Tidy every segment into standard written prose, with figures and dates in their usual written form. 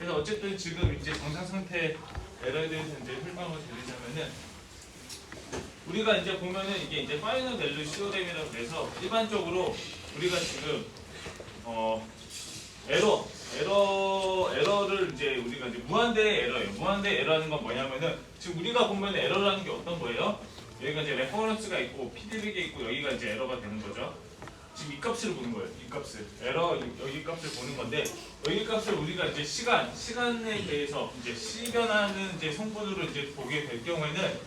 그래서 어쨌든 지금 이제 정상 상태 에러에 대해서 이제 설명을 드리자면은 우리가 이제 보면은 이게 이제 파이널 밸류 시오렘이라고 그래서 일반적으로 우리가 지금 에러를 이제 우리가 이제 무한대의 에러예요. 무한대의 에러라는 건 뭐냐면은 지금 우리가 보면 에러라는 게 어떤 거예요? 여기가 이제 레퍼런스가 있고 피드백이 있고 여기가 이제 에러가 되는 거죠. 지금 이 값을 보는 거예요. 이 값을 에러 여기 값을 보는 건데 여기 값을 우리가 이제 시간에 대해서 이제 시변하는 이제 성분으로 이제 보게 될 경우에는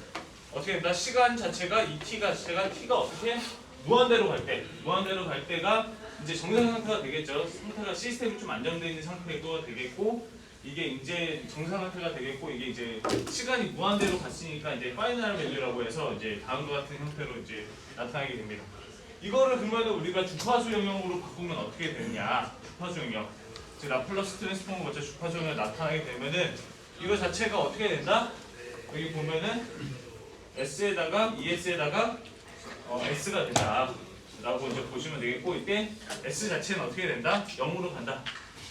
어떻게 된다? 시간 자체가 이 t가 어떻게 무한대로 갈 때가 이제 정상 상태가 되겠죠. 상태가 시스템이 좀 안정되어 있는 상태가 되겠고 이게 이제 정상 상태가 되겠고 이게 이제 시간이 무한대로 갔으니까 이제 파이널 밸류라고 해서 이제 다음과 같은 형태로 이제 나타나게 됩니다. 이거를 그러면 우리가 주파수 영역으로 바꾸면 어떻게 되느냐? 주파수 영역. 즉 라플라스 트랜스포머 거쳐 주파수 영역이 나타나게 되면은 이거 자체가 어떻게 된다? 여기 보면은 S에다가 ES에다가 S가 된다. 라고 이제 보시면 되겠고 이때 S 자체는 어떻게 된다? 0으로 간다.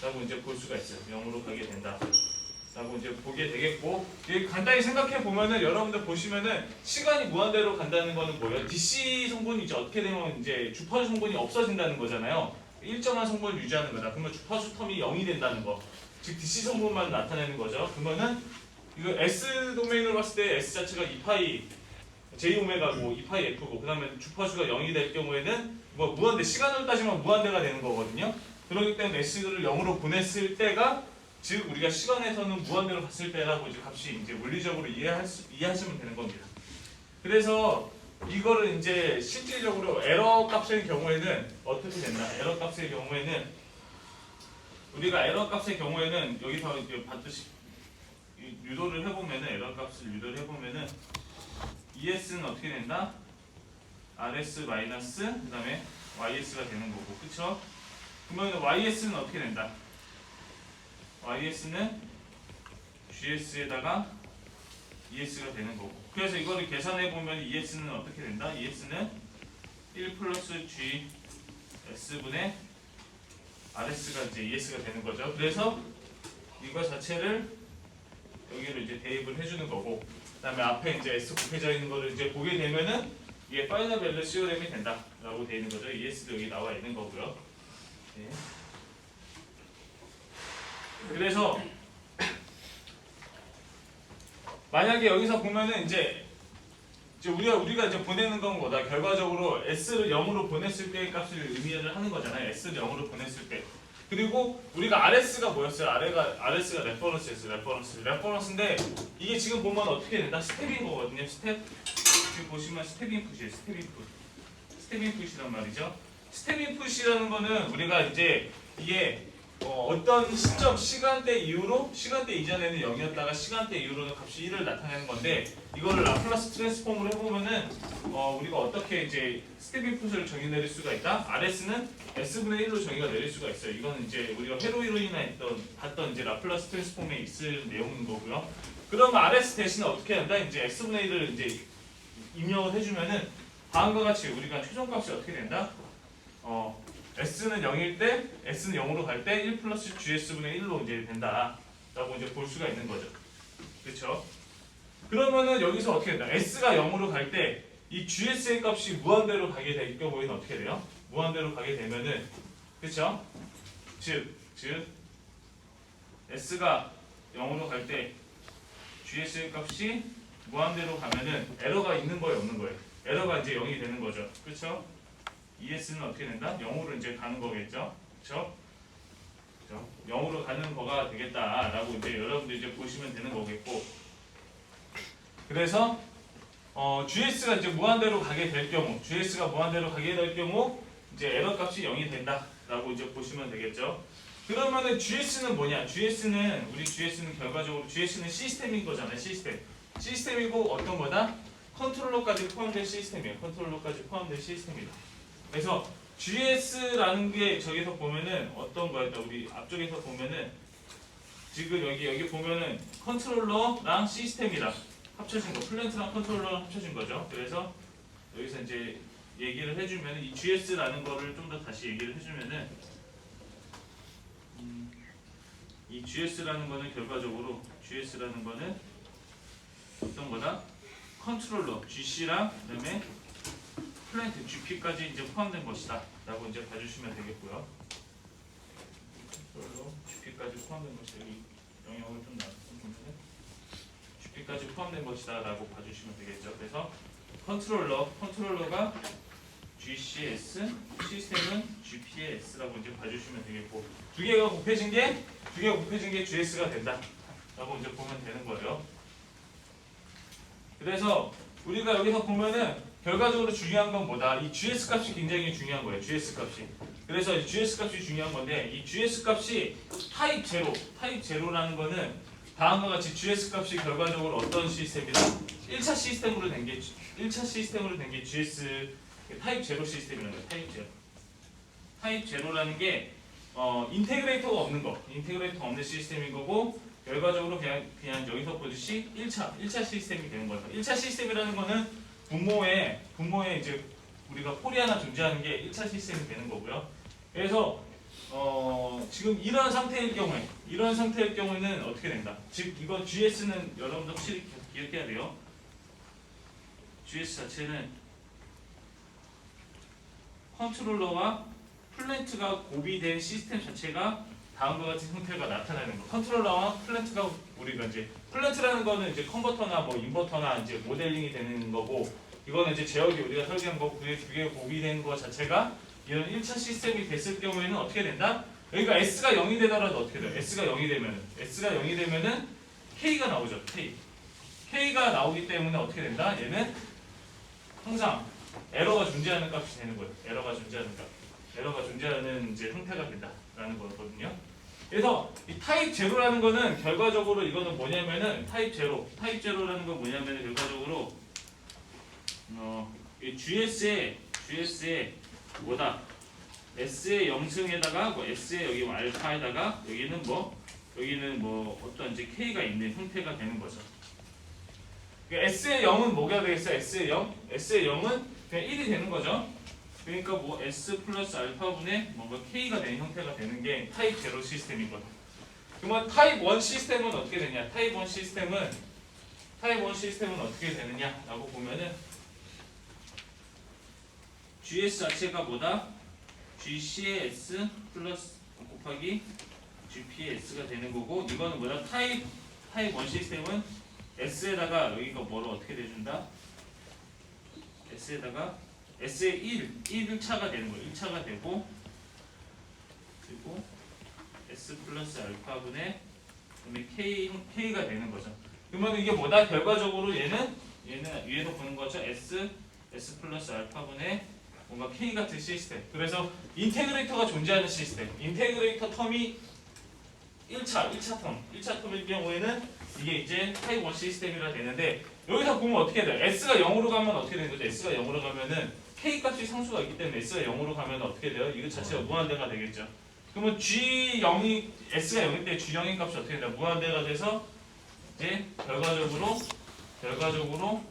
라고 이제 볼 수가 있어요. 0으로 가게 된다. 라고 이제 보게 되겠고 간단히 생각해 보면은 여러분들 보시면은 시간이 무한대로 간다는 거는 뭐예요? DC 성분이 이제 어떻게 되면 이제 주파수 성분이 없어진다는 거잖아요. 일정한 성분을 유지하는 거다. 그러면 주파수 텀이 0이 된다는 거. 즉 DC 성분만 나타내는 거죠. 그러면은 이거 S 도메인으로 봤을 때 S 자체가 2파이 J 오메가고 2파이 F고 그다음에 주파수가 0이 될 경우에는 뭐 무한대 시간으로 따지면 무한대가 되는 거거든요. 그렇기 때문에 S를 0으로 보냈을 때가 즉 우리가 시간에서는 무한대로 갔을 때라고 이제 값이 이제 물리적으로 이해하시면 되는 겁니다. 그래서 이거를 이제 실질적으로 에러 값의 경우에는 어떻게 된다? 에러 값의 경우에는 우리가 에러 값의 경우에는 여기서 이제 봤듯이 유도를 해보면은 에러 값을 유도를 해보면은 ES는 어떻게 된다? RS 마이너스 그다음에 YS가 되는 거고, 그쵸? 그러면 YS는 어떻게 된다? YS는 GS에다가 ES가 되는 거고. 그래서 이거를 계산해 보면 ES는 어떻게 된다? ES는 1 플러스 GS분의 RS가 이제 ES가 되는 거죠. 그래서 이거 자체를 여기로 이제 대입을 해주는 거고, 그다음에 앞에 이제 S 곱해져 있는 거를 이제 보게 되면은 이게 파이널 밸류 시오렘이 된다라고 되어 있는 거죠. ES도 여기 나와 있는 거고요. 네. 그래서 만약에 여기서 보면은 이제 우리가 이제 보내는 건 뭐다? 결과적으로 S를 0으로 보냈을 때의 값을 의미를 하는 거잖아요. S를 0으로 보냈을 때. 그리고 우리가 RS가 뭐였어요? RS가 레퍼런스였어요. 레퍼런스인데 이게 지금 보면 어떻게 된다? 스텝인 거거든요. 스텝. 지금 보시면 스텝 인풋이에요. 스텝 인풋이란 말이죠. 스텝 인풋이라는 거는 우리가 이제 이게 어떤 시점, 시간대 이후로 시간대 이전에는 0이었다가 시간대 이후로는 값이 1을 나타내는 건데 이거를 라플라스 트랜스폼을 해보면은 우리가 어떻게 이제 스텝 인풋을 정의 내릴 수가 있다? RS는 S분의 1로 정의가 내릴 수가 있어요. 이거는 이제 우리가 회로이론이나 봤던 이제 라플라스 트랜스폼에 있을 내용인 거고요. 그러면 RS 대신에 어떻게 한다? 이제 S분의 1을 이제 입력을 해주면은 다음과 같이 우리가 최종값이 어떻게 된다? S는 0일 때, S는 0으로 갈 때 1 플러스 GS분의 1로 이제 된다라고 이제 볼 수가 있는 거죠. 그렇죠? 그러면은 여기서 어떻게 된다? S가 0으로 갈 때 이 GS의 값이 무한대로 가게 될 경우에는 어떻게 돼요? 무한대로 가게 되면은, 그렇죠? 즉 S가 0으로 갈 때 GS의 값이 무한대로 가면은 에러가 있는 거예요, 없는 거예요? 에러가 이제 0이 되는 거죠. 그렇죠? ES는 어떻게 된다? 0으로 이제 가는 거겠죠? 그렇죠? 0으로 가는 거가 되겠다라고 이제 여러분들 이제 보시면 되는 거겠고, 그래서 GS가 이제 무한대로 가게 될 경우, GS가 무한대로 가게 될 경우 이제 에러 값이 0이 된다라고 이제 보시면 되겠죠? 그러면은 GS는 뭐냐? 우리 GS는 결과적으로 GS는 시스템인 거잖아요. 시스템이고 어떤 거다? 컨트롤러까지 포함된 시스템이에요. 컨트롤러까지 포함된 시스템이다. 그래서 GS라는 게 저기서 보면은 어떤 거였다? 우리 앞쪽에서 보면은 지금 여기 보면은 컨트롤러랑 시스템이랑 합쳐진 거, 플랜트랑 컨트롤러랑 합쳐진 거죠. 그래서 여기서 이제 얘기를 해주면 이 GS라는 거를 좀 더 다시 얘기를 해주면은 이 GS라는 거는 결과적으로 GS라는 거는 어떤 거다? 컨트롤러 GC랑 그다음에 플랜트 GP까지 이제 포함된 것이다 라고 이제 봐주시면 되겠고요. 컨트롤러 GP까지 포함된 것이다. 여기 영역을 좀 보면은 GP까지 포함된 것이다 라고 봐주시면 되겠죠. 그래서 컨트롤러가 GCS, 시스템은 GPS라고 이제 봐주시면 되겠고 두 개가 곱해진 게 GS가 된다 라고 이제 보면 되는 거예요. 그래서 우리가 여기서 보면은 결과적으로 중요한 건 뭐다? 이 GS 값이 굉장히 중요한 거예요. GS 값이. 그래서 이 GS 값이 중요한 건데 이 GS 값이 타입 제로라는 거는 다음과 같이 GS 값이 결과적으로 어떤 시스템이다? 1차 시스템으로 된 게 GS 타입 제로 시스템이라는 거예요. 타입 제로라는 게 인테그레이터가 없는 시스템인 거고 결과적으로 그냥 여기서 보듯이 1차 시스템이 되는 거예요. 1차 시스템이라는 거는 분모에 이제 우리가 폴이 하나 존재하는 게 1차 시스템이 되는 거고요. 그래서 지금 이런 상태일 경우에는 어떻게 된다? 즉 이거 GS는 여러분들 확실히 기억해야 돼요. GS 자체는 컨트롤러와 플랜트가 고비된 시스템 자체가 다음과 같은 형태가 나타나는 거. 컨트롤러와 플랜트가 우리가 이제 플랜트라는 거는 이제 컨버터나 뭐 인버터나 이제 모델링이 되는 거고 이거는 이제 제어기 우리가 설계한 거고 그게 두 개 고비된 거 자체가 이런 1차 시스템이 됐을 경우에는 어떻게 된다? 그러니까 S가 0이 되더라도 어떻게 돼요? S가 0이 되면은 K가 나오죠. K가 나오기 때문에 어떻게 된다? 얘는 항상 에러가 존재하는 값이 되는 거예요. 에러가 존재하는 이제 형태가 된다라는 거거든요. 그래서 이 타입 제로라는 거는 결과적으로 이거는 뭐냐면은 타입 제로라는 건 뭐냐면은 결과적으로 이 GS에 뭐다? S의 0승에다가 뭐 S의 여기 뭐 알파에다가 여기는 뭐 어떤 이제 K가 있는 형태가 되는 거죠. 그러니까 S의 0은 뭐가 되겠어요? S의 0은 그냥 1이 되는 거죠. 그러니까 뭐 S 플러스 알파분의 뭔가 K가 되는 형태가 되는 게 타입 제로 시스템이거든. 그러면 타입 1 시스템은 어떻게 되냐? 타입 1 시스템은 어떻게 되느냐라고 보면은 GS 자체가 뭐다? GCS 플러스 곱하기 GPS가 되는 거고 이거는 뭐다? 타입 1 시스템은 S에다가 여기가 뭐로 어떻게 돼준다? S에다가 S의 1차가 되는 거예요. 1차가 되고 그리고 S 플러스 알파분의 그다음에 K가 되는 거죠. 그러면 이게 뭐다? 결과적으로 얘는 위에서 보는 거죠. S 플러스 알파분의 뭔가 K 같은 시스템. 그래서 인테그레이터가 존재하는 시스템. 인테그레이터 텀이 1차 텀일 경우에는 이게 이제 타입 1 시스템이라 되는데 여기서 보면 어떻게 돼요? S가 0으로 가면 어떻게 되는 거죠? S가 0으로 가면은 K 값이 상수가 있기 때문에 S가 0으로 가면 어떻게 돼요? 이거 자체가 무한대가 되겠죠. 그러면 S가 0일 때 G0인 값이 어떻게 돼요? 무한대가 돼서 이제 결과적으로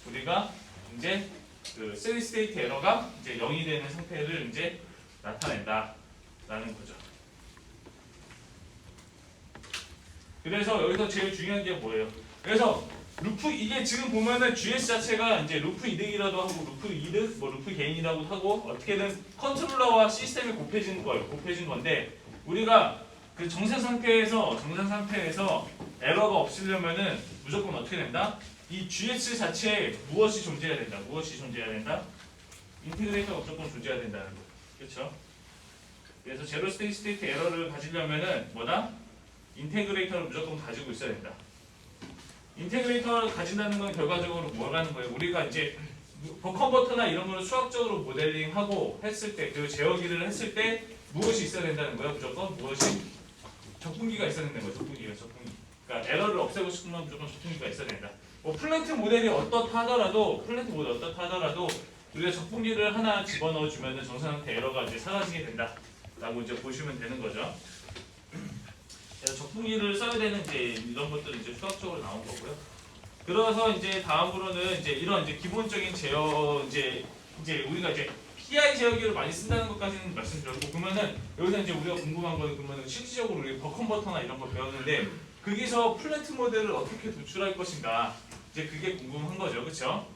우리가 이제 그 스테디 스테이트 에러가 이제 0이 되는 상태를 이제 나타낸다라는 거죠. 그래서 여기서 제일 중요한 게 뭐예요? 그래서 루프 이게 지금 보면은 GS 자체가 이제 루프 이득이라도 하고 루프 이득, 뭐 루프 게인이라고 하고 어떻게든 컨트롤러와 시스템이 곱해진 건데 우리가 그 정상 상태에서 에러가 없으려면은 무조건 어떻게 된다? 이 GS 자체에 무엇이 존재해야 된다? 인테그레이터가 무조건 존재해야 된다는 거. 그렇죠? 그래서 제로 스테이트 에러를 가지려면은 뭐다? 인테그레이터를 무조건 가지고 있어야 된다. 인테그레이터를 가진다는 건 결과적으로 뭐라는 거예요? 우리가 이제 버컨버터나 이런 거를 수학적으로 모델링하고 했을 때, 그 제어기를 했을 때 무엇이 있어야 된다는 거예요? 무조건 무엇이? 적분기가 있어야 된다는 거예요. 적분기. 그러니까 에러를 없애고 싶으면 무조건 적분기가 있어야 된다. 뭐 플랜트 모델이 어떻다 하더라도 우리가 적분기를 하나 집어넣어 주면은 정상 상태 에러가 이제 사라지게 된다라고 이제 보시면 되는 거죠. 그래서 적분기를 써야 되는 이제 이런 것들은 이제 수학적으로 나온 거고요. 그래서 이제 다음으로는 이제 이런 이제 기본적인 제어 이제 우리가 이제 PI 제어기를 많이 쓴다는 것까지는 말씀드렸고, 그러면은 여기서 이제 우리가 궁금한 거는 그러면은 실질적으로 우리 버컨버터나 이런 거 배웠는데 거기서 플랜트 모델을 어떻게 도출할 것인가, 이제 그게 궁금한 거죠, 그렇죠?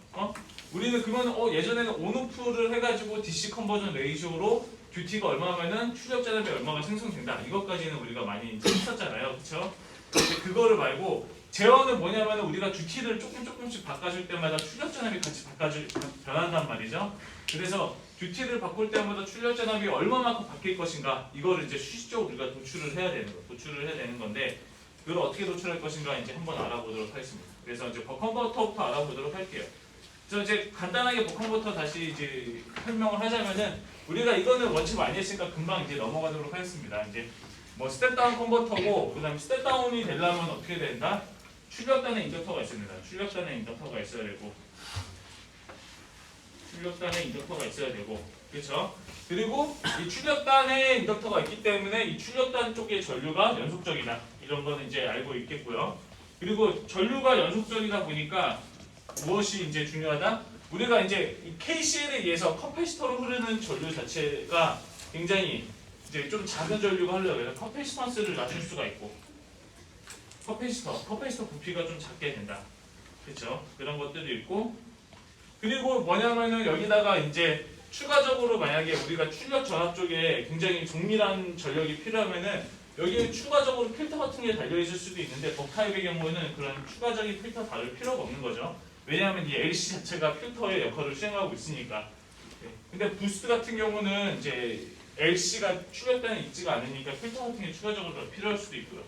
우리는 그러면 예전에는 온오프를 해가지고 DC 컨버전 레이쇼로 듀티가 얼마면은 출력 잔압이 얼마가 생성된다, 이것까지는 우리가 많이 이제 했었잖아요, 그렇죠? 근데 그거를 말고 제어는 뭐냐면 우리가 듀티를 조금씩 바꿔줄 때마다 출력 잔압이 같이 변한단 말이죠. 그래서 듀티를 바꿀 때마다 출력 잔압이 얼마만큼 바뀔 것인가, 이거를 이제 수식적으로 우리가 도출을 해야 되는 건데 그걸 어떻게 도출할 것인가 이제 한번 알아보도록 하겠습니다. 그래서 이제 버컨버터부터 알아보도록 할게요. 그래서 이제 간단하게 버컨버터 다시 이제 설명을 하자면은 우리가 이거는 원체 많이 했으니까 금방 이제 넘어가도록 하겠습니다. 이제 뭐 스텝다운 컨버터고, 그다음에 스텝다운이 되려면 어떻게 된다? 출력단에 인덕터가 있습니다. 출력단에 인덕터가 있어야 되고, 그렇죠? 그리고 이 출력단에 인덕터가 있기 때문에 이 출력단 쪽의 전류가 연속적이다, 이런 거는 이제 알고 있겠고요. 그리고 전류가 연속적이다 보니까 무엇이 이제 중요하다? 우리가 이제 이 KCL에 의해서 커패시터로 흐르는 전류 자체가 굉장히 이제 좀 작은 전류가 하려고 해서 커패시턴스를 낮출 수가 있고, 커패시터 부피가 좀 작게 된다, 그렇죠? 그런 것들이 있고, 그리고 뭐냐면은 여기다가 이제 추가적으로 만약에 우리가 출력 전압 쪽에 굉장히 정밀한 전력이 필요하면은 여기에 추가적으로 필터 같은 게 달려 있을 수도 있는데 벅타입의 경우는 그런 추가적인 필터 달을 필요가 없는 거죠. 왜냐하면 이 LC 자체가 필터의 역할을 수행하고 있으니까. 근데 부스트 같은 경우는 이제 LC가 출력단에 있지가 않으니까 필터 같은 게 추가적으로 더 필요할 수도 있고요.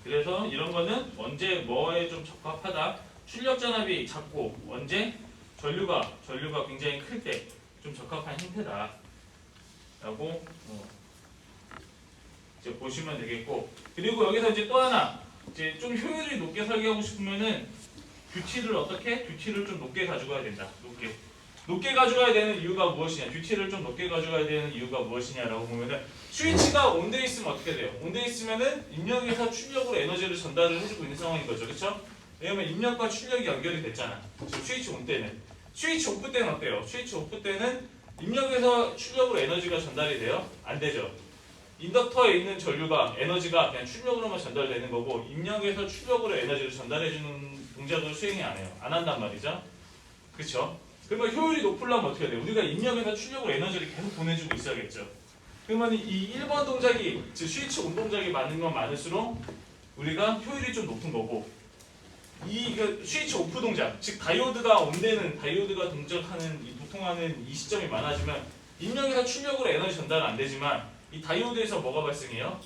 그래서 이런 거는 언제 뭐에 좀 적합하다? 출력 전압이 작고 언제 전류가 굉장히 클 때 좀 적합한 형태다라고 이제 보시면 되겠고, 그리고 여기서 이제 또 하나 이제 좀 효율이 높게 설계하고 싶으면은 듀티를 좀 높게 가져가야 된다. 높게 가져가야 되는 이유가 무엇이냐? 듀티를 좀 높게 가져가야 되는 이유가 무엇이냐라고 보면은 스위치가 온돼 있으면 어떻게 돼요? 온돼 있으면은 입력에서 출력으로 에너지를 전달을 해주고 있는 상황인 거죠, 그렇죠? 왜냐면 입력과 출력이 연결이 됐잖아. 스위치 온 때는. 스위치 오프 때는 어때요? 스위치 오프 때는 입력에서 출력으로 에너지가 전달이 돼요? 안 되죠. 인덕터에 있는 전류가 에너지가 그냥 출력으로만 전달되는 거고, 입력에서 출력으로 에너지를 전달해주는 동작을 수행이 안 해요. 안 한단 말이죠. 그렇죠? 그러면 효율이 높으려면 어떻게 돼요? 우리가 입력에서 출력으로 에너지를 계속 보내주고 있어야겠죠. 그러면 이 1번 동작이, 즉 스위치 온 동작이 많은 건 많을수록 우리가 효율이 좀 높은 거고, 이 스위치 오프 동작, 즉 다이오드가 동작하는 보통하는 이 시점이 많아지면 입력에서 출력으로 에너지 전달은 안 되지만 이 다이오드에서 뭐가 발생해요?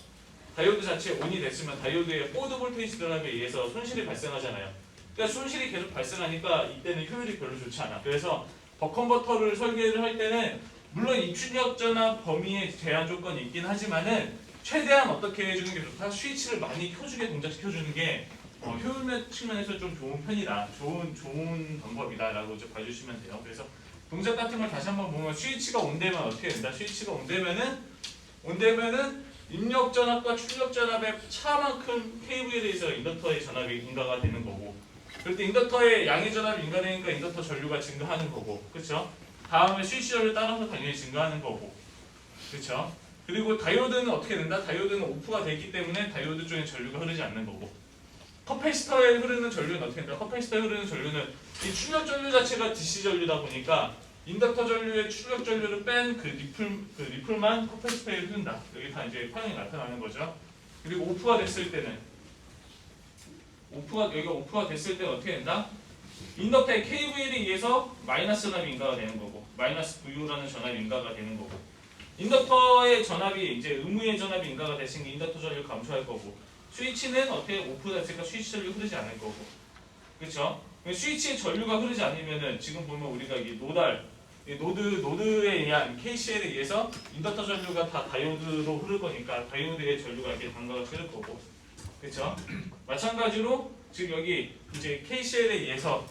다이오드 자체 온이 됐으면 다이오드의 포드 볼테이지 드랍에 의해서 손실이 발생하잖아요. 그러니까 손실이 계속 발생하니까 이때는 효율이 별로 좋지 않아. 그래서 버컨버터를 설계를 할 때는 물론 이 출력 전압 범위에 제한 조건이 있긴 하지만은 최대한 어떻게 해주는 게 좋다? 스위치를 많이 켜주게 동작시켜주는 게 효율 측면에서 좀 좋은 편이다. 좋은 방법이다라고 이제 봐주시면 돼요. 그래서 동작 같은 걸 다시 한번 보면 스위치가 온되면 어떻게 된다? 스위치가 온되면은 입력 전압과 출력 전압의 차만큼 KV에 대해서 인덕터의 전압이 인가가 되는 거고, 그럴 때 인덕터의 양의 전압이 인가되니까 인덕터 전류가 증가하는 거고, 그렇죠? 다음에 스위치 전류 따라서 당연히 증가하는 거고, 그렇죠? 그리고 다이오드는 어떻게 된다? 다이오드는 오프가 되기 때문에 다이오드 쪽에 전류가 흐르지 않는 거고, 커패시터에 흐르는 전류는 어떻게 된다? 커패시터에 흐르는 전류는 이 출력 전류 자체가 DC 전류다 보니까 인덕터 전류의 출력 전류를 뺀 그 리플만 커패시터에 흐른다. 여기 다 이제 파형이 나타나는 거죠. 그리고 오프가 됐을 때는 여기가 오프가 됐을 때는 어떻게 된다? 인덕터의 KVL에 의해서 마이너스 전압이 인가가 되는 거고, 마이너스 VO라는 전압이 인가가 되는 거고, 인덕터의 전압이 이제 의무의 전압이 인가가 됐으니 인덕터 전류를 감소할 거고, 스위치는 어떻게 오프가 됐으니까 스위치 전류 흐르지 않을 거고, 그렇죠? 스위치의 전류가 흐르지 않으면은 지금 보면 우리가 이 노드에 의한 KCL에 의해서 인덕터 전류가 다 다이오드로 흐를 거니까 다이오드의 전류가 이렇게 반가가 흐를 거고, 그렇죠? 마찬가지로 지금 여기 이제 KCL에 의해서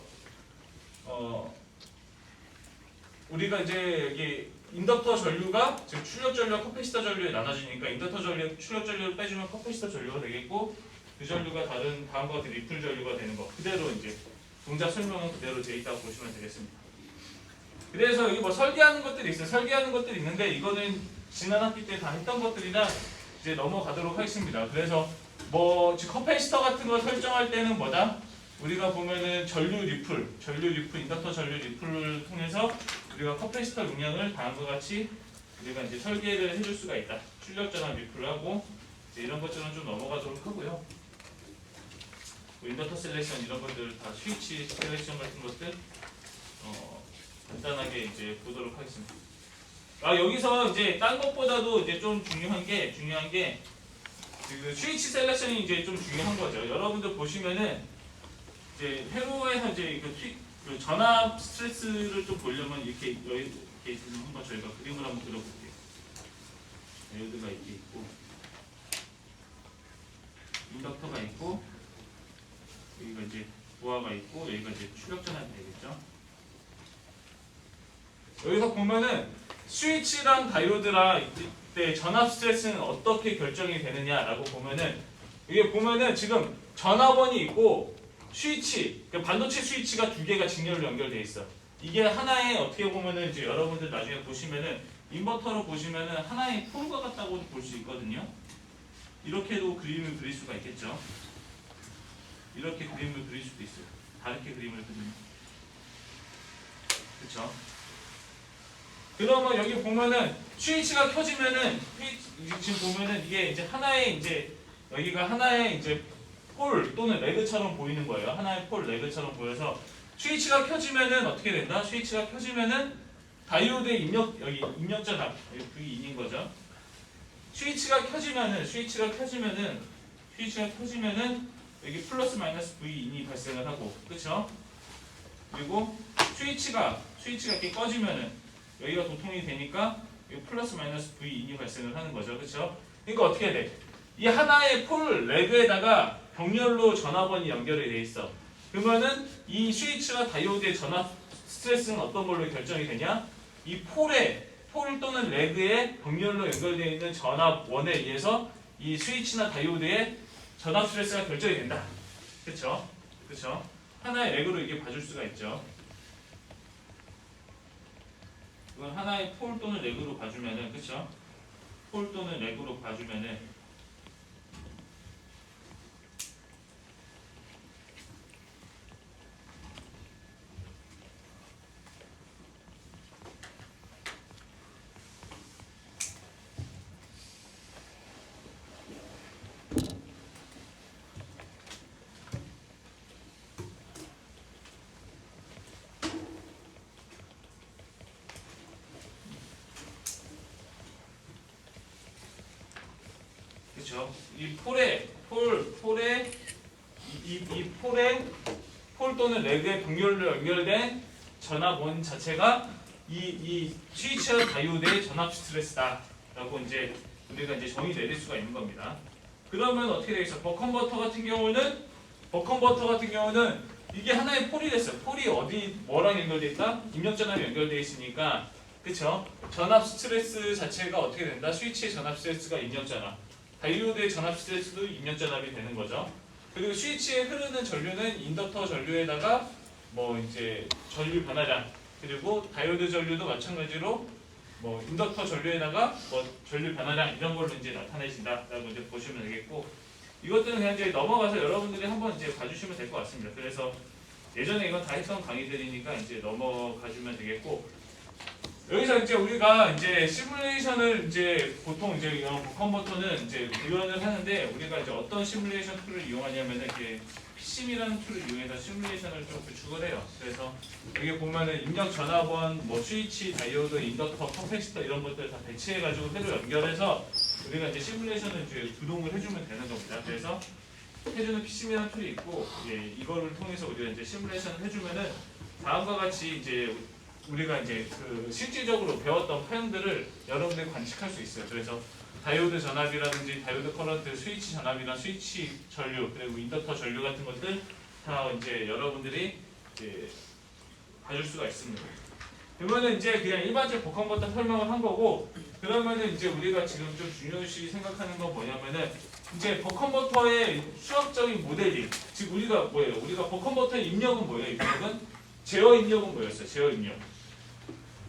우리가 이제 여기 인덕터 전류가 지금 출력 전류와 커패시터 전류에 나눠지니까 인덕터 전류 출력 전류를 빼주면 커패시터 전류가 되겠고, 그 전류가 다음과 같은 리플 전류가 되는 거, 그대로 이제 동작 설명은 그대로 되어 있다고 보시면 되겠습니다. 그래서 여기 뭐 설계하는 것들이 있어요. 설계하는 것들이 있는데 이거는 지난 학기 때 다 했던 것들이라 이제 넘어가도록 하겠습니다. 그래서 뭐 지금 커패시터 같은 거 설정할 때는 뭐다? 우리가 보면은 전류 리플, 인덕터 전류 리플을 통해서 우리가 커패시터 용량을 다음과 같이 우리가 이제 설계를 해줄 수가 있다. 출력 전압 리플을 하고 이제 이런 것들은 좀 넘어가도록 하고요. 뭐 인덕터 셀렉션 이런 것들 다 스위치 셀렉션 같은 것들 간단하게 이제 보도록 하겠습니다. 여기서 이제 딴 것보다도 이제 좀 중요한 게 그 스위치 셀렉션이 이제 좀 중요한 거죠. 여러분들 보시면은 이제 회로에서 이제 그 전압 스트레스를 좀 보려면 이렇게 한번 저희가 그림을 한번 그려볼게요. 다이오드가 이렇게 있고 인덕터가 있고 여기가 이제 부하가 있고 여기가 이제 출력 전압이 되겠죠. 여기서 보면은 스위치랑 다이오드랑 이때 전압 스트레스는 어떻게 결정이 되느냐라고 보면은 이게 보면은 지금 전압원이 있고 스위치, 그러니까 반도체 스위치가 두 개가 직렬로 연결돼 있어. 이게 하나의 어떻게 보면은 이제 여러분들 나중에 보시면은 인버터로 보시면은 하나의 폴과 같다고 볼 수 있거든요. 이렇게도 그림을 그릴 수가 있겠죠. 이렇게 그림을 그릴 수도 있어요. 다르게 그림을 그리면. 그렇죠? 그러면 여기 보면은 스위치가 켜지면은 지금 보면은 이게 이제 하나의 이제 여기가 하나의 이제 폴 또는 레그처럼 보이는 거예요. 하나의 폴 레그처럼 보여서 스위치가 켜지면은 어떻게 된다? 스위치가 켜지면은 다이오드의 여기 입력전압 여기 V2인 거죠. 스위치가 켜지면은 여기 플러스 마이너스 V2이 발생을 하고 그렇죠? 그리고 스위치가 이렇게 꺼지면은 여기가 도통이 되니까 여기 플러스 마이너스 V2이 발생을 하는 거죠. 그렇죠? 그러니까 어떻게 돼? 이 하나의 폴 레그에다가 병렬로 전압원이 연결이 돼 있어. 그러면은 이 스위치와 다이오드의 전압 스트레스는 어떤 걸로 결정이 되냐? 이 폴 또는 레그에 병렬로 연결되어 있는 전압원에 의해서 이 스위치나 다이오드의 전압 스트레스가 결정이 된다. 그렇죠? 그렇죠? 하나의 레그로 이게 봐줄 수가 있죠. 이건 하나의 폴 또는 레그로 봐주면은 그렇죠? 폴 또는 레그로 봐주면은 그렇죠? 이 폴 또는 레그의 병렬로 연결된 전압원 자체가 이 스위치와 다이오드의 전압 스트레스다라고 이제 우리가 이제 정의 내릴 수가 있는 겁니다. 그러면 어떻게 되겠어? 버컨버터 같은 경우는 이게 하나의 폴이 됐어요. 폴이 뭐랑 연결돼 있다? 입력전압이 연결돼 있으니까 그쵸? 전압 스트레스 자체가 어떻게 된다? 스위치의 전압 스트레스가 입력전압, 다이오드의 전압 스트레스도 입력전압이 되는 거죠. 그리고 스위치에 흐르는 전류는 인덕터 전류에다가 뭐 이제 전류 변화량, 그리고 다이오드 전류도 마찬가지로 뭐 인덕터 전류에다가 뭐 전류 변화량 이런 걸로 이제 나타내진다라고 이제 보시면 되겠고, 이것들은 그냥 이제 넘어가서 여러분들이 한번 이제 봐주시면 될 것 같습니다. 그래서 예전에 이건 다 했던 강의들이니까 이제 넘어가주면 되겠고, 여기서 이제 우리가 이제 시뮬레이션을 이제 보통 이제 이런 컨버터는 이제 구현을 하는데, 우리가 이제 어떤 시뮬레이션 툴을 이용하냐면은 이렇게 PCM이라는 툴을 이용해서 시뮬레이션을 좀 구축을 해요. 그래서 여기 보면은 입력 전압원, 뭐 스위치, 다이오드, 인덕터, 커패시터 이런 것들 다 배치해가지고 회로 연결해서 우리가 이제 시뮬레이션을 이제 구동을 해주면 되는 겁니다. 그래서 해주는 PCM이라는 툴이 있고, 이거를 통해서 우리가 이제 시뮬레이션을 해주면은 다음과 같이 이제 우리가 이제 그 실질적으로 배웠던 파형들을 여러분들이 관측할 수 있어요. 그래서 다이오드 전압이라든지 다이오드 커런트, 스위치 전압이나 스위치 전류, 그리고 인덕터 전류 같은 것들 다 이제 여러분들이 이제 봐줄 수가 있습니다. 그러면은 이제 그냥 일반적 버컨버터 설명을 한 거고, 그러면은 이제 우리가 지금 좀 중요시 생각하는 건 뭐냐면은 이제 버컨버터의 수학적인 모델링. 즉 우리가 뭐예요? 우리가 버컨버터의 입력은 뭐예요? 입력은 제어 입력은 뭐였어요? 제어 입력.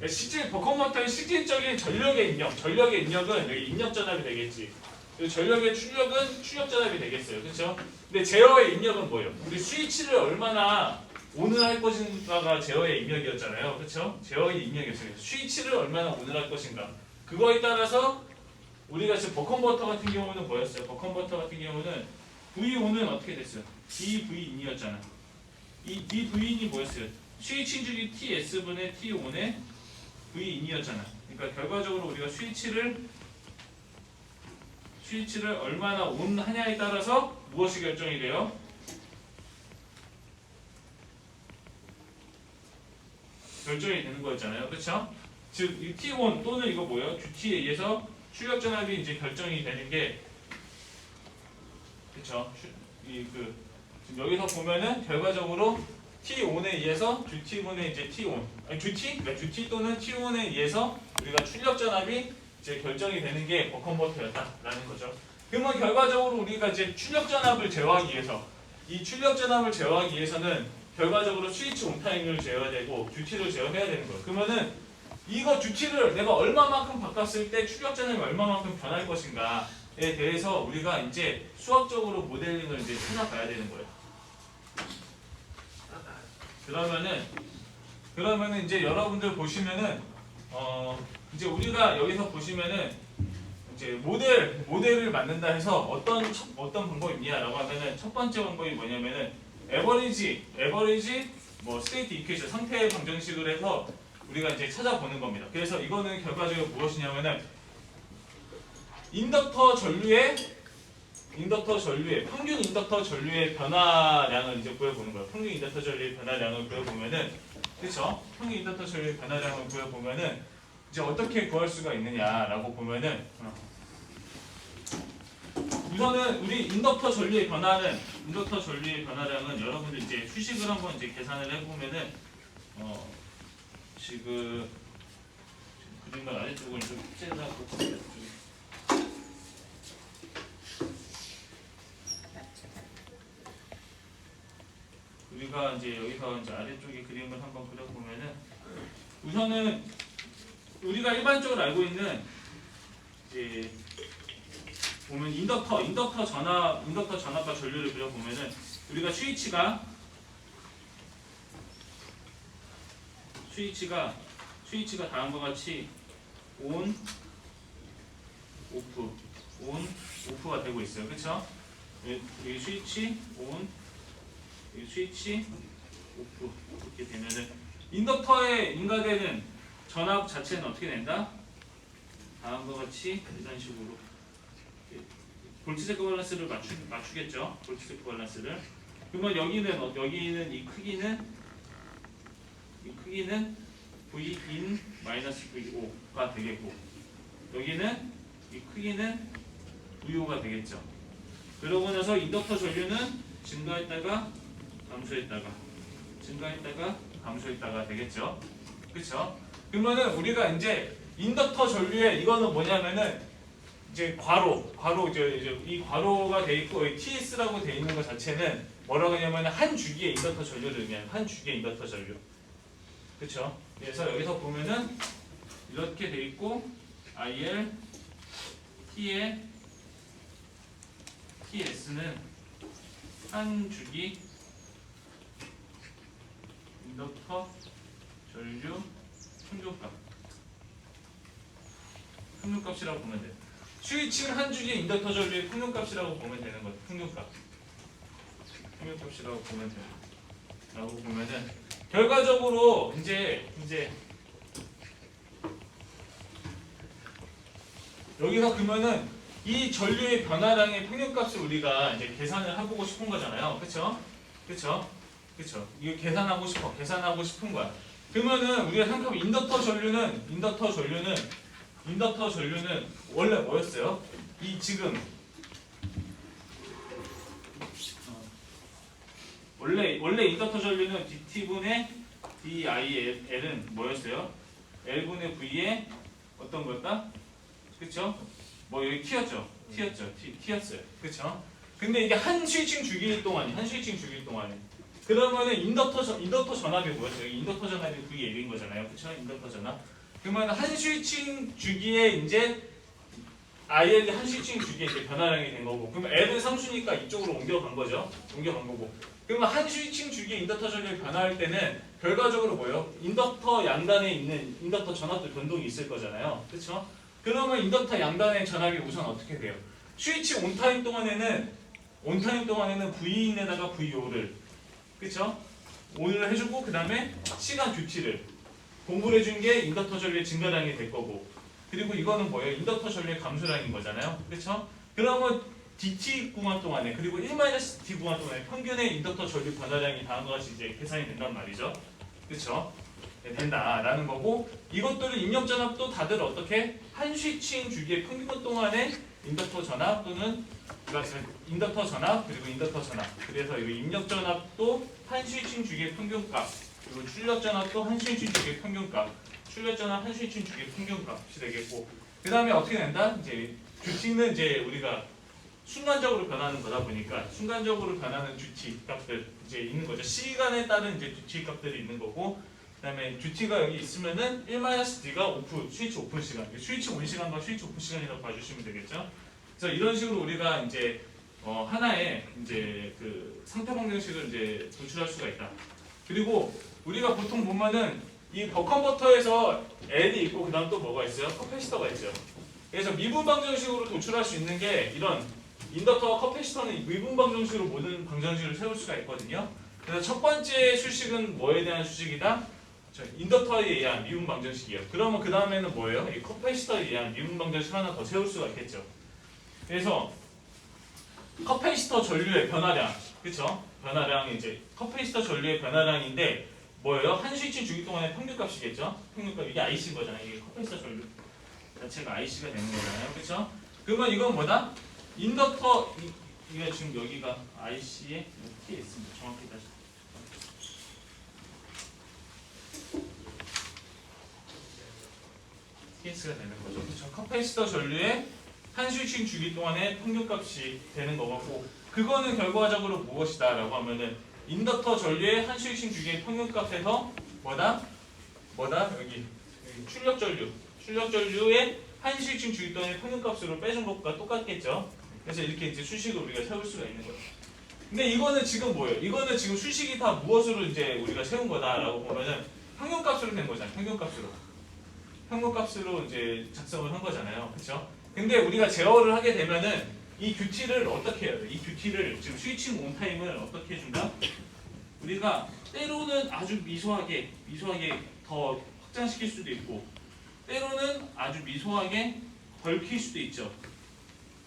실질 버컨버터의 실질적인 전력의 입력은 여기 입력 전압이 되겠지. 그리고 전력의 출력은 출력 전압이 되겠어요. 그렇죠? 근데 제어의 입력은 뭐예요? 우리 스위치를 얼마나 온을 할 것인가가 제어의 입력이었잖아요. 그렇죠? 제어의 입력이었어요. 스위치를 얼마나 온을 할 것인가. 그거에 따라서 우리가 지금 버컨버터 같은 경우는 뭐였어요? 버컨버터 같은 경우는 V5는 어떻게 됐어요? DV인이었잖아. 이 DV인이 뭐였어요? 스위치 주기 TS분의 T5의 V인이었잖아. 그러니까 결과적으로 우리가 스위치를 얼마나 온 하냐에 따라서 무엇이 결정이 돼요? 결정이 되는 거였잖아요. 그렇죠? 즉, 이 T1 또는 이거 뭐예요? QT에 의해서 출력 전압이 이제 결정이 되는 게 그렇죠? 지금 여기서 보면은 결과적으로 T1에 의해서 GT1의 이제 T1, 아니 GT? 그러니까 GT 또는 T1에 의해서 우리가 출력 전압이 이제 결정이 되는 게 버컨버터였다라는 거죠. 그러면 결과적으로 우리가 이제 출력 전압을 제어하기 위해서 이 출력 전압을 제어하기 위해서는 결과적으로 스위치 온타임을 제어해야 되고 듀티를 제어해야 되는 거예요. 그러면은 이거 듀티를 내가 얼마만큼 바꿨을 때 출력 전압이 얼마만큼 변할 것인가에 대해서 우리가 이제 수학적으로 모델링을 이제 찾아봐야 되는 거예요. 그러면은 이제 여러분들 보시면은 이제 우리가 여기서 보시면은 이제 모델을 만든다 해서 어떤 방법이냐라고 하면은 첫 번째 방법이 뭐냐면은 에버리지 뭐 스테이트 이퀘이션 상태 방정식을 해서 우리가 이제 찾아보는 겁니다. 그래서 이거는 결과적으로 무엇이냐면은 인덕터 전류의 평균 인덕터 전류의 변화량을 이제 구해보는 거예요. 평균 인덕터 전류의 변화량을 구해보면은 그렇죠? 평균 인덕터 전류의 변화량을 구해보면은 이제 어떻게 구할 수가 있느냐라고 보면은 우선은 우리 인덕터 전류의 변화량은 여러분들 이제 수식을 한번 이제 계산을 해보면은 지금 그림을 아래쪽을 좀 흡재하고 우리가 이제 여기서 이제 아래쪽에 그림을 한번 그려보면은 우선은 우리가 일반적으로 알고 있는 이제 보면 인덕터 전압과 전류를 그려보면은 우리가 스위치가 다음과 같이 온, 오프가 되고 있어요. 그렇죠? 여기 스위치 온, 여기 스위치 오프 이렇게 되면은 인덕터에 인가되는 전압 자체는 어떻게 된다? 다음과 같이 이런 식으로 볼트세크 밸런스를 맞추겠죠. 볼트세크 밸런스를. 그러면 여기는 이 크기는 Vin 마이너스 V5가 되겠고 여기는 이 크기는 V5가 되겠죠. 그러고 나서 인덕터 전류는 증가했다가 감소했다가 되겠죠. 그렇죠? 그러면은 우리가 이제 인덕터 전류의 이거는 뭐냐면은 이제 괄호 이제 이 괄호가 돼 있고 여기 TS라고 돼 있는 것 자체는 뭐라고 하냐면 한 주기의 인덕터 전류를 의미하는 한 주기의 인덕터 전류. 그렇죠? 그래서 여기서 보면은 이렇게 돼 있고 IL T의 TS는 한 주기 인덕터 전류 평균값이라고 보면 돼요. 스위치를 한 주기 인덕터 전류의 평균값이라고 보면 되는 거죠. 평균값이라고 보면 돼요. 라고 보면은 결과적으로 이제 여기서 그러면은 이 전류의 변화량의 평균값을 우리가 이제 계산을 해보고 싶은 거잖아요. 그쵸? 이거 계산하고 싶은 거야. 그러면은 우리가 생각하면 인덕터 전류는 원래 뭐였어요? 이 지금 원래 인덕터 전류는 DT분의 DIL은 뭐였어요? L분의 V의 어떤 걸까? 그쵸? 뭐 여기 T였어요. 그쵸? 근데 이게 한 스위칭 주기 동안에 그러면은 인덕터 전압이 뭐였어요? 인덕터 전압이 V1인 거잖아요. 그쵸? 인덕터 전압. 그러면 한 스위칭 주기에 이제 IL이 한 스위칭 주기에 이제 변화량이 된 거고, 그러면 L은 상수니까 이쪽으로 옮겨간 거죠. 옮겨간 거고. 그러면 한 스위칭 주기에 인덕터 전압이 변화할 때는 결과적으로 뭐예요? 인덕터 양단에 있는 인덕터 전압도 변동이 있을 거잖아요. 그렇죠? 그러면 인덕터 양단의 전압이 우선 어떻게 돼요? 스위치 온타임 동안에는 V인에다가 V5를 그렇죠? 온을 해주고 그 다음에 시간 듀티를 공부를 해준 게 인덕터 전류의 증가량이 될 거고, 그리고 이거는 뭐예요? 인덕터 전류의 감소량인 거잖아요. 그렇죠? 그러면 DT 구간 동안에 그리고 1-DT 구간 동안에 평균의 인덕터 전류 변화량이 다음과 같이 이제 계산이 된단 말이죠. 그렇죠? 네, 된다라는 거고, 이것들을 입력 전압도 다들 어떻게 한 스위칭 주기의 평균 동안에 인덕터 전압 또는 인덕터 전압 그리고 인덕터 전압, 그래서 이 입력 전압도 한 스위칭 주기의 평균값, 그리고 출력 전압도 한 스위칭 주기의 평균값, 출력 전압 한 스위칭 주기의 평균값이 되겠고, 그 다음에 어떻게 된다? 이제 듀티는 이제 우리가 순간적으로 변하는 거다 보니까 순간적으로 변하는 듀티 값들 이제 있는 거죠. 시간에 따른 이제 듀티 값들이 있는 거고, 그다음에 듀티가 여기 있으면은 1-D가 오픈 스위치 오픈 시간, 스위치 온 시간과 스위치 오픈 시간이라고 봐주시면 되겠죠. 그래서 이런 식으로 우리가 이제 하나의 이제 그 상태 방정식을 이제 도출할 수가 있다. 그리고 우리가 보통 보면은 이 버컨버터에서 L이 있고 그다음 또 뭐가 있어요? 커패시터가 있죠. 그래서 미분 방정식으로 도출할 수 있는 게 이런 인덕터와 커패시터는 미분 방정식으로 모든 방정식을 세울 수가 있거든요. 그래서 첫 번째 수식은 뭐에 대한 수식이다? 인덕터에 의한 미분 방정식이에요. 그러면 그 다음에는 뭐예요? 이 커패시터에 의한 미분 방정식 하나 더 세울 수가 있겠죠. 그래서 커패시터 전류의 변화량, 그렇죠? 변화량이 이제 커패시터 전류의 변화량인데 뭐예요? 한 스위칭 주기 동안의 평균값이겠죠? 평균값 이게 IC인 거잖아요. 이게 커패시터 전류 자체가 IC가 되는 거잖아요, 그렇죠? 그러면 이건 뭐다? 인덕터 이게 지금 여기가 IC의 TS입니다. 정확히 다시. TS가 되는 거죠. 그렇죠? 커패시터 전류의 한 스위칭 주기 동안의 평균값이 되는 거고, 그거는 결과적으로 무엇이다라고 하면은 인덕터 전류의 한 스위칭 주기의 평균값에서 뭐다 여기 출력 전류의 한 스위칭 주기 동안의 평균값으로 빼준 것과 똑같겠죠. 그래서 이렇게 이제 수식을 우리가 세울 수가 있는 거예요. 근데 이거는 지금 뭐예요? 이거는 지금 수식이 다 무엇으로 이제 우리가 세운 거다라고 보면은 평균값으로 된 거잖아요. 평균값으로 이제 작성을 한 거잖아요. 그렇죠? 근데 우리가 제어를 하게 되면은 이 듀티를 어떻게 해야 돼? 이 듀티를 지금 스위칭 온 타임을 어떻게 해준다? 우리가 때로는 아주 미소하게 더 확장시킬 수도 있고, 때로는 아주 미소하게 덜킬 수도 있죠.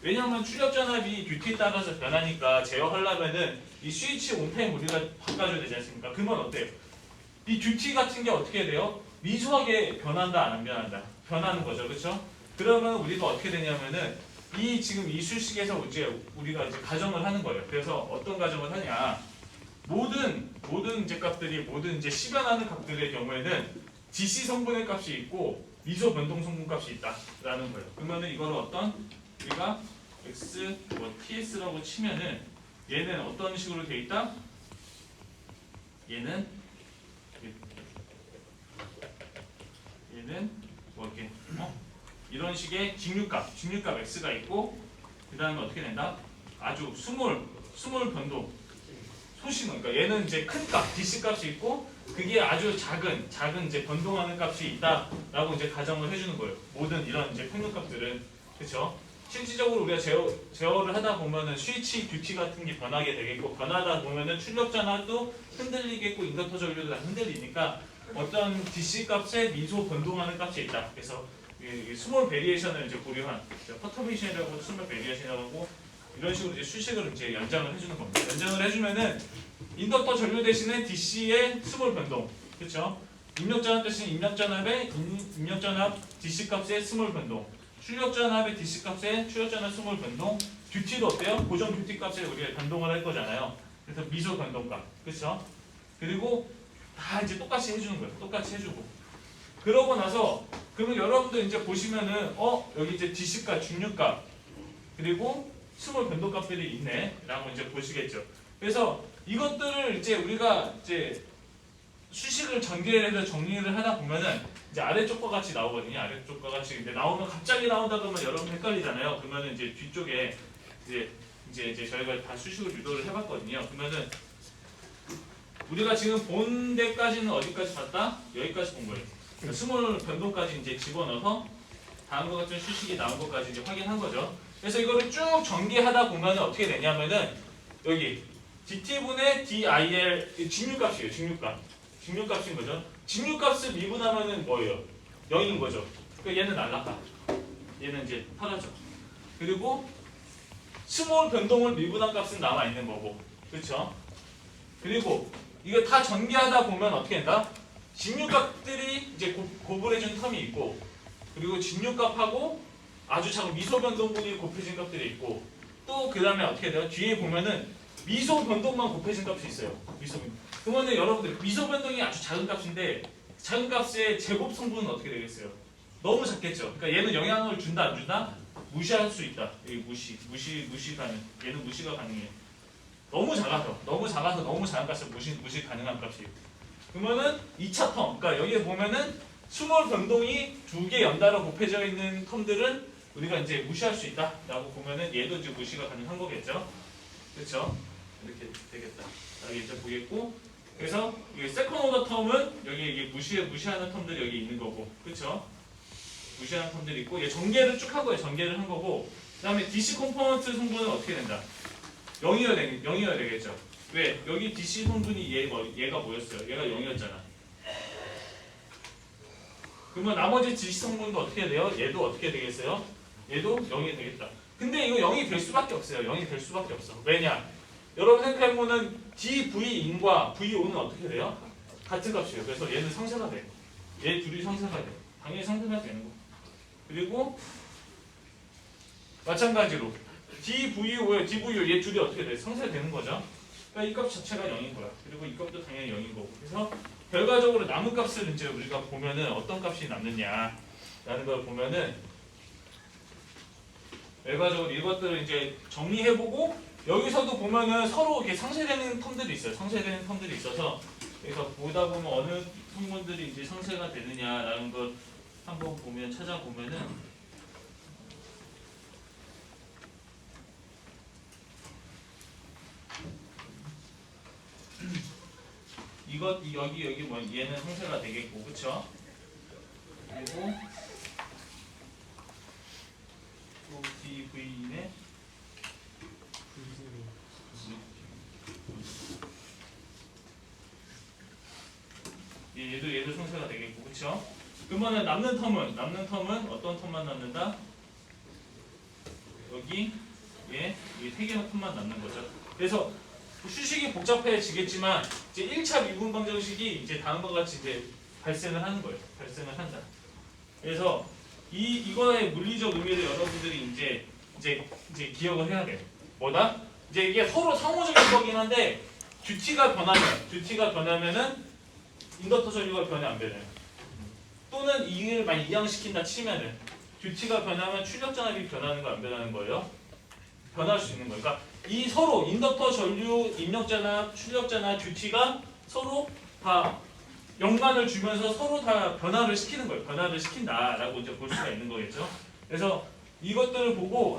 왜냐하면 출력 전압이 듀티에 따라서 변하니까 제어하려면은 이 스위치 온 타임 우리가 바꿔줘야 되지 않습니까? 그러면 어때요? 이 듀티 같은 게 어떻게 돼요? 미소하게 변한다, 안 변한다? 변하는 거죠, 그렇죠? 그러면 우리가 어떻게 되냐면은 지금 이 수식에서 이제 우리가 이제 가정을 하는 거예요. 그래서 어떤 가정을 하냐? 모든 이제 값들이 모든 이제 시변하는 값들의 경우에는 DC 성분의 값이 있고 미소 변동 성분 값이 있다라는 거예요. 그러면은 이거를 우리가 x ts라고 치면은 얘는 어떤 식으로 돼 있다? 얘는 뭐 이렇게 이런 식의 직류값 x가 있고, 그 다음에 어떻게 된다? 아주 스몰 변동 소심은, 그러니까 얘는 이제 큰 값 DC 값이 있고, 그게 아주 작은 이제 변동하는 값이 있다라고 이제 가정을 해주는 거예요. 모든 이런 이제 평균값들은, 그렇죠? 실질적으로 우리가 제어를 하다 보면은 스위치 듀티 같은 게 변하게 되겠고, 변하다 보면은 출력 전압도 흔들리겠고 인덕터 전류도 다 흔들리니까 어떤 DC 값에 미소 변동하는 값이 있다. 그래서 이 스몰 베리에이션을 이제 고려한 퍼터미션이라고 스몰 베리에이션이라고 하고, 이런 식으로 이제 수식을 이제 연장을 해주는 겁니다. 연장을 해주면은 인덕터 전류 대신에 DC의 스몰 변동, 그렇죠? 입력 전압 대신 입력 전압의 DC 값의 스몰 변동, 출력 전압의 DC 값의 출력 전압 스몰 변동, 듀티도 어때요? 고정 듀티 값에 우리가 변동을 할 거잖아요. 그래서 미소 변동값, 그렇죠? 그리고 다 이제 똑같이 해주는 거예요. 똑같이 해주고. 그러고 나서 그러면 여러분들 이제 보시면은 여기 이제 DC값, 중류값, 그리고 스몰 변동값들이 있네 라고 이제 보시겠죠. 그래서 이것들을 이제 우리가 이제 수식을 전개해서 정리를 하다 보면은 이제 아래쪽과 같이 나오거든요. 아래쪽과 같이 근데 나오면 갑자기 나온다 그러면 여러분 헷갈리잖아요. 그러면은 이제 뒤쪽에 이제 저희가 다 수식을 유도를 해봤거든요. 그러면은 우리가 지금 본 데까지는 어디까지 봤다? 여기까지 본 거예요. 그러니까 스몰 변동까지 이제 집어넣어서 다음과 같은 수식이 나온 것까지 이제 확인한 거죠. 그래서 이거를 쭉 전개하다 보면 어떻게 되냐면은 여기 dt분의 dir 직류값이에요. 직류값인 거죠. 직류값을 미분하면은 뭐예요? 0인 거죠. 그러니까 얘는 날라가. 얘는 이제 사라져. 그리고 스몰 변동을 미분한 값은 남아 있는 거고, 그렇죠? 그리고 이거 다 전개하다 보면 어떻게 된다? 직류값들이 이제 고분해준 텀이 있고, 그리고 직류값하고 아주 작은 미소 변동분이 곱해진 값들이 있고, 또 그 다음에 어떻게 돼요? 뒤에 보면은 미소 변동만 곱해진 값이 있어요. 미소 변동. 그러면은 여러분들 미소 변동이 아주 작은 값인데 작은 값의 제곱 성분은 어떻게 되겠어요? 너무 작겠죠. 그러니까 얘는 영향을 준다 안 준다? 무시할 수 있다. 여기 무시 가능. 얘는 무시가 가능해. 너무 작아서 너무 작은 값을 무시 가능한 값이에요. 그러면은 2차 텀. 그러니까 여기에 보면은 스몰 변동이 두 개 연달아 곱해져 있는 텀들은 우리가 이제 무시할 수 있다라고 보면은 얘도 이제 무시가 가능한 거겠죠. 그렇죠? 이렇게 되겠다. 여기 이제 보겠고, 그래서 이 세컨 오더 텀은 여기 이게 무시하는 텀들이 여기 있는 거고, 그렇죠? 무시하는 텀들이 있고, 얘 전개를 쭉 한 거예요. 전개를 한 거고, 그다음에 DC 컴포넌트 성분은 어떻게 된다? 0이어야 되겠죠. 왜? 여기 DC 성분이 얘가 뭐였어요? 얘가 0이었잖아. 그러면 나머지 DC 성분도 어떻게 돼요? 얘도 어떻게 되겠어요? 얘도 0이 되겠다. 근데 이거 0이 될 수밖에 없어요. 0이 될 수밖에 없어. 왜냐? 여러분 생각해보면 dVin과 VO는 어떻게 돼요? 같은 값이에요. 그래서 얘는 상쇄가 돼. 얘 둘이 상쇄가 돼. 당연히 상쇄가 되는 거. 그리고 마찬가지로 dVO 얘 둘이 어떻게 돼? 상쇄되는 거죠. 그러니까 이 값 자체가 0인 거야. 그리고 이 값도 당연히 0인 거고. 그래서 결과적으로 남은 값을 이제 우리가 보면은 어떤 값이 남느냐라는 걸 보면은 결과적으로 이것들을 이제 정리해보고, 여기서도 보면은 서로 이렇게 상쇄되는 텀들이 있어요. 상쇄되는 텀들이 있어서 여기서 보다 보면 어느 성분들이 이제 상쇄가 되느냐라는 걸 한번 보면 찾아보면은 여기 뭐 얘는 상쇄가 되겠고, 그렇죠? 그리고 또 dv인의 얘도 상쇄가 되겠고, 그렇죠? 그러면은 남는 텀은 어떤 텀만 남는다? 여기 세 개의 텀만 남는 거죠. 그래서 수식이 복잡해지겠지만 이제 1차 미분 방정식이 이제 다음과 같이 이제 발생을 하는 거예요. 발생을 한다. 그래서 이거의 물리적 의미를 여러분들이 이제 기억을 해야 돼요. 뭐다? 이제 이게 서로 상호적인 거긴 한데 듀티가 변하면은 인덕터 전류가 변해 안 변해요? 또는 이를 많이 이양시킨다 치면은 듀티가 변하면 출력 전압이 변하는 거 안 변하는 거예요? 변할 수 있는 거예요. 그러니까 이 서로 인덕터 전류, 입력 전압, 출력 전압, 듀티가 서로 다 연관을 주면서 서로 다 변화를 시키는 거예요. 변화를 시킨다라고 이제 볼 수가 있는 거겠죠. 그래서 이것들을 보고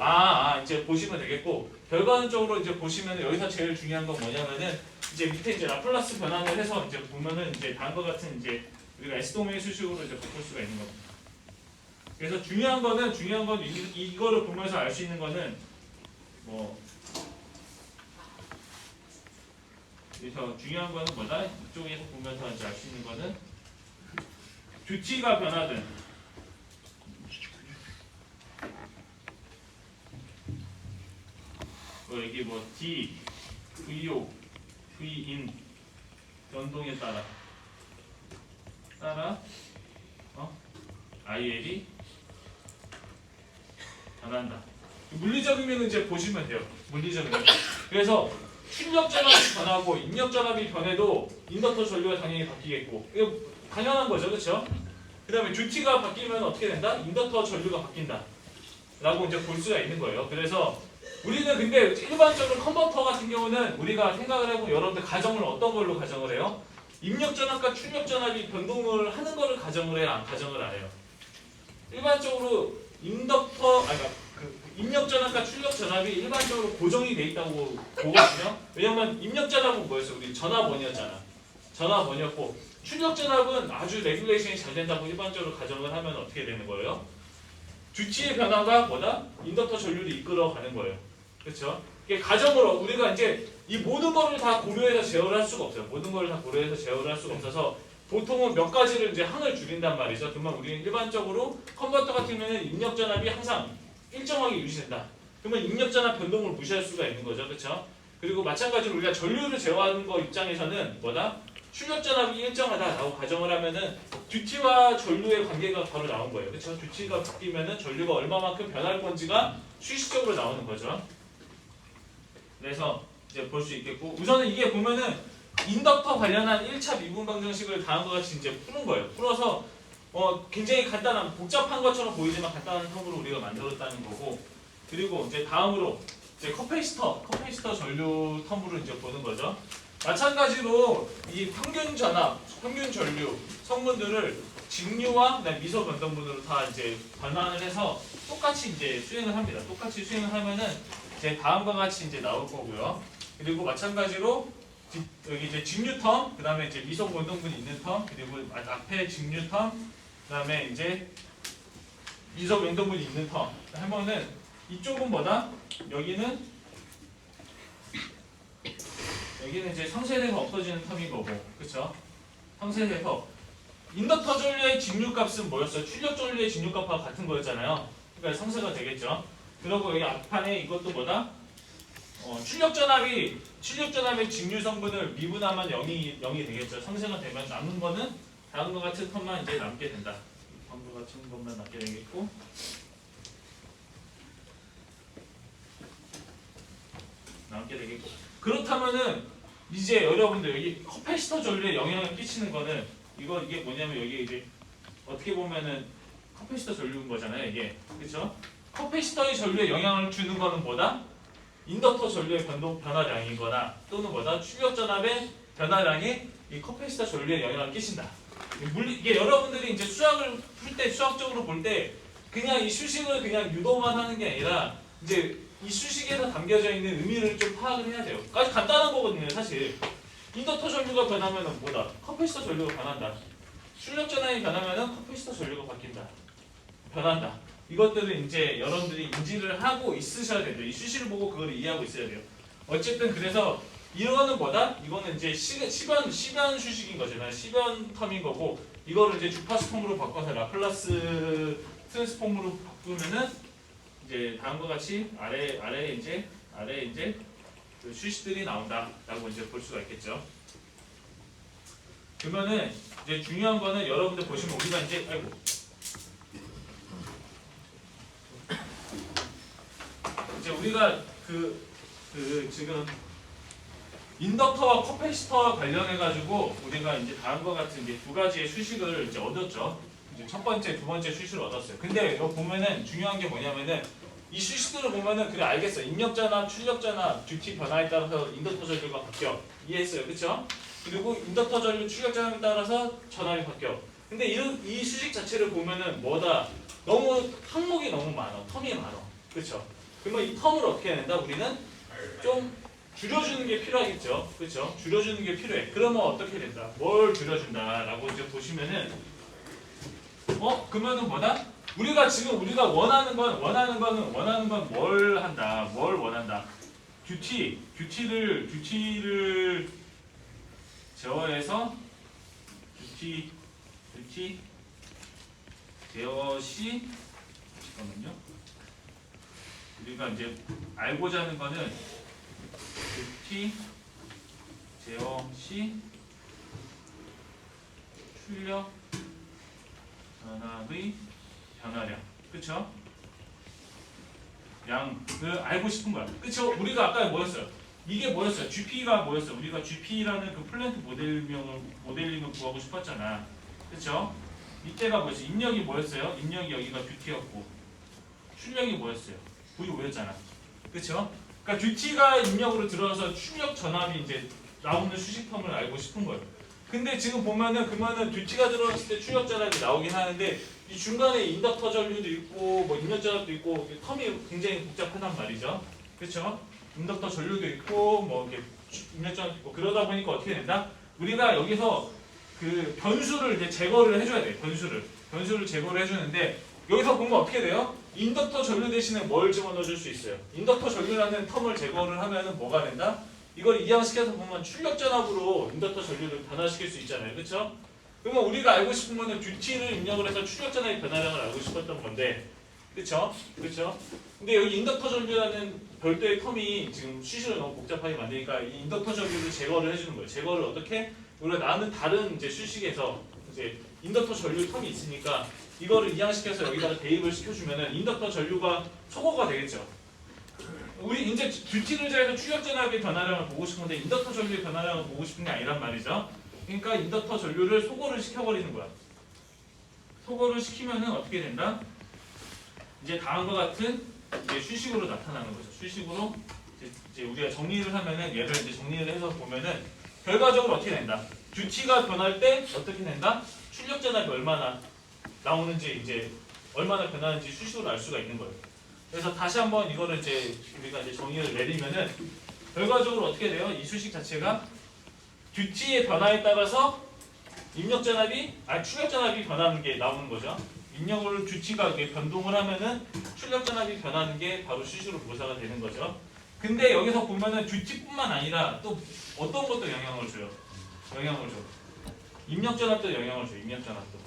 이제 보시면 되겠고, 결과적으로 이제 보시면 여기서 제일 중요한 건 뭐냐면은 이제 밑에 이제 라플라스 변환을 해서 이제 보면은 이제 다음과 같은 이제 우리가 S 도메인 수식으로 이제 바꿀 수가 있는 겁니다. 그래서 중요한 건 이거를 보면서 알 수 있는 거는 그래서 중요한 거는 뭐다? 이쪽에서 보면서 이제 알 수 있는 거는 듀티가 변하든 여기 D, VO, Vin 변동에 따라 IL이 변한다. 물리적 의미는 이제 보시면 돼요. 물리적 의미. 그래서 출력 전압이 변하고 입력 전압이 변해도 인덕터 전류가 당연히 바뀌겠고, 이거 당연한 거죠, 그렇죠? 그다음에 듀티가 바뀌면 어떻게 된다? 인덕터 전류가 바뀐다. 라고 이제 볼 수가 있는 거예요. 그래서 우리는 근데 일반적으로 컨버터 같은 경우는 우리가 생각을 해보면 여러분들 가정을 어떤 걸로 가정을 해요? 입력 전압과 출력 전압이 변동을 하는 거를 가정을 해요? 안 가정을 안 해요? 일반적으로 인덕터, 아니 그 입력 전압과 출력 전압이 일반적으로 고정이 돼 있다고 보거든요. 왜냐면 입력 전압은 뭐였어? 우리 전압원이었잖아. 전압원이었고 출력 전압은 아주 레귤레이션이 잘 된다고 일반적으로 가정을 하면 어떻게 되는 거예요? 듀티의 변화가 뭐다? 인덕터 전류를 이끌어가는 거예요. 그렇죠? 이게 가정으로 우리가 이제 이 모든 거를 다 고려해서 제어를 할 수가 없어요. 모든 거를 다 고려해서 제어를 할 수가 없어서 보통은 몇 가지를 이제 항을 줄인단 말이죠. 그러면 우리는 일반적으로 컨버터 같은 경우는 입력 전압이 항상 일정하게 유지된다. 그러면 입력 전압 변동을 무시할 수가 있는 거죠. 그렇죠? 그리고 마찬가지로 우리가 전류를 제어하는 거 입장에서는 뭐다? 출력 전압이 일정하다라고 가정을 하면은 듀티와 전류의 관계가 바로 나온 거예요. 그렇죠? 듀티가 바뀌면은 전류가 얼마만큼 변할 건지가 수식적으로 나오는 거죠. 그래서 이제 볼 수 있겠고 우선은 이게 보면은 인덕터 관련한 1차 미분 방정식을 다음과 같이 이제 푸는 거예요. 풀어서 굉장히 간단한 복잡한 것처럼 보이지만 간단한 텀으로 우리가 만들었다는 거고 그리고 이제 다음으로 이제 커패시터 전류 텀으로 이제 보는 거죠. 마찬가지로 이 평균 전압, 평균 전류 성분들을 직류와 미소 변동분으로 다 이제 변환을 해서 똑같이 이제 수행을 합니다. 똑같이 수행을 하면은 이제 다음과 같이 이제 나올 거고요. 그리고 마찬가지로 여기 이제 직류 텀, 그다음에 이제 미소 변동분이 있는 텀, 그리고 앞에 직류 텀, 그다음에 이제 미소 변동분이 있는 텀 하면은 이쪽은 뭐다? 여기는 이제 상쇄돼서 없어지는 텀인 거고, 그렇죠? 상쇄돼서 인덕터 전류의 직류값은 뭐였어요? 출력 전류의 직류값과 같은 거였잖아요. 그러니까 상쇄가 되겠죠. 그리고 여기 앞판에 이것도 뭐다? 출력 전압의 직류 성분을 미분하면 0이 되겠죠. 상쇄가 되면 남은 거는 다음과 같은 텀만 이제 남게 된다. 다음과 같은 것만 남게 되겠고. 그렇다면은 이제 여러분들 여기 커패시터 전류에 영향을 끼치는 거는 이게 뭐냐면 여기 이제 어떻게 보면은 커패시터 전류인 거잖아요. 이게 그렇죠? 커패시터의 전류에 영향을 주는 거는 뭐다? 인덕터 전류의 변화량이거나 또는 뭐다? 출력 전압의 변화량이 이 커패시터 전류에 영향을 끼친다. 이게 여러분들이 이제 수학을 풀 때 수학적으로 볼 때 그냥 이 수식을 그냥 유도만 하는 게 아니라 이제 이 수식에서 담겨져 있는 의미를 좀 파악을 해야 돼요. 아주 간단한 거거든요, 사실. 인덕터 전류가 변하면 뭐다? 커패시터 전류가 변한다. 출력 전압이 변하면 커패시터 전류가 바뀐다. 변한다. 이것들을 이제 여러분들이 인지를 하고 있으셔야 돼요. 이 수식을 보고 그걸 이해하고 있어야 돼요. 어쨌든 그래서 이거는 뭐다? 이거는 이제 시변 수식인 거잖아요. 시변 텀인 거고 이거를 이제 주파수 텀으로 바꿔서 라플라스 트랜스폼으로 바꾸면은 이제 다음과 같이 아래에 이제 그 수식들이 나온다라고 이제 볼 수가 있겠죠. 그러면은 이제 중요한 거는 여러분들 보시면 우리가 이제 이제 우리가 지금 인덕터와 커패시터와 관련해 가지고 우리가 이제 다음과 같은 이제 두 가지의 수식을 이제 얻었죠. 이제 첫 번째, 두 번째 수식을 얻었어요. 근데 이거 보면은 중요한 게 뭐냐면은 이 수식들을 보면은 그래 알겠어. 입력 전압, 출력 전압, 듀티 변화에 따라서 인덕터 전류가 바뀌어. 이해했어요, 그렇죠? 그리고 인덕터 전류, 출력 전압에 따라서 전압이 바뀌어. 근데 이 수식 자체를 보면은 뭐다? 너무 항목이 너무 많아, 텀이 많아, 그렇죠? 그러면 이 텀을 어떻게 해야 된다? 우리는 좀 줄여주는 게 필요하겠죠, 그렇죠? 줄여주는 게 필요해. 그러면 어떻게 된다? 뭘 줄여준다라고 이제 보시면은 그러면은 뭐다? 우리가 원하는 건 뭘 한다? 뭘 원한다? 듀티를 제어해서 듀티 제어 시 잠깐만요. 우리가 이제 알고자 하는 거는 듀티 제어 시 출력 전압의 변화량, 그쵸? 양을 알고 싶은 거야, 그쵸? 우리가 아까 뭐였어요? 이게 뭐였어요? GP가 뭐였어요? 우리가 GP라는 그 플랜트 모델링을 구하고 싶었잖아, 그쵸? 이때가 뭐였어요? 입력이 뭐였어요? 입력이 여기가 듀티였고 출력이 뭐였어요? V5였잖아. 그렇죠? 그러니까 듀티가 입력으로 들어와서 출력 전압이 이제 나오는 수식 텀을 알고 싶은 거예요. 근데 지금 보면은 그러면은 듀티가 들어왔을 때 출력 전압이 나오긴 하는데 이 중간에 인덕터 전류도 있고 뭐 입력 전압도 있고 텀이 굉장히 복잡하단 말이죠. 그렇죠? 인덕터 전류도 있고 뭐 이렇게 입력 전압도 있고 그러다 보니까 어떻게 된다? 우리가 여기서 그 변수를 이제 제거를 해줘야 돼. 변수를 제거를 해주는데 여기서 보면 어떻게 돼요? 인덕터 전류 대신에 뭘 집어넣어줄 수 있어요? 인덕터 전류라는 텀을 제거를 하면은 뭐가 된다? 이걸 이항시켜서 보면 출력 전압으로 인덕터 전류를 변화시킬 수 있잖아요. 그렇죠? 그러면 우리가 알고 싶은 거는 듀티를 입력을 해서 출력 전압의 변화량을 알고 싶었던 건데 그렇죠? 그렇죠? 근데 여기 인덕터 전류라는 별도의 텀이 지금 수식을 너무 복잡하게 만드니까 이 인덕터 전류를 제거를 해주는 거예요. 제거를 어떻게? 우리가 나는 다른 이제 수식에서 이제 인덕터 전류 텀이 있으니까 이거를 이항시켜서 여기다가 대입을 시켜주면은 인덕터 전류가 소거가 되겠죠. 우리 이제 듀티를 제해서 출력 전압의 변화량을 보고 싶은데 인덕터 전류의 변화량을 보고 싶은 게 아니란 말이죠. 그러니까 인덕터 전류를 소거를 시켜버리는 거야. 소거를 시키면은 어떻게 된다? 이제 다음과 같은 이제 수식으로 나타나는 거죠. 수식으로 이제 우리가 정리를 하면은 얘를 이제 정리를 해서 보면은 결과적으로 어떻게 된다? 듀티가 변할 때 어떻게 된다? 출력 전압이 얼마나 나오는지 이제 얼마나 변하는지 수식으로 알 수가 있는 거예요. 그래서 다시 한번 이거를 이제 우리가 이제 정의를 내리면은 결과적으로 어떻게 돼요? 이 수식 자체가 듀티의 변화에 따라서 입력 전압이 출력 전압이 변하는 게 나오는 거죠. 입력을 듀티가 이렇게 변동을 하면은 출력 전압이 변하는 게 바로 수식으로 묘사가 되는 거죠. 근데 여기서 보면은 듀티뿐만 아니라 또 어떤 것도 영향을 줘요. 입력 전압도 영향을 줘요. 입력 전압도.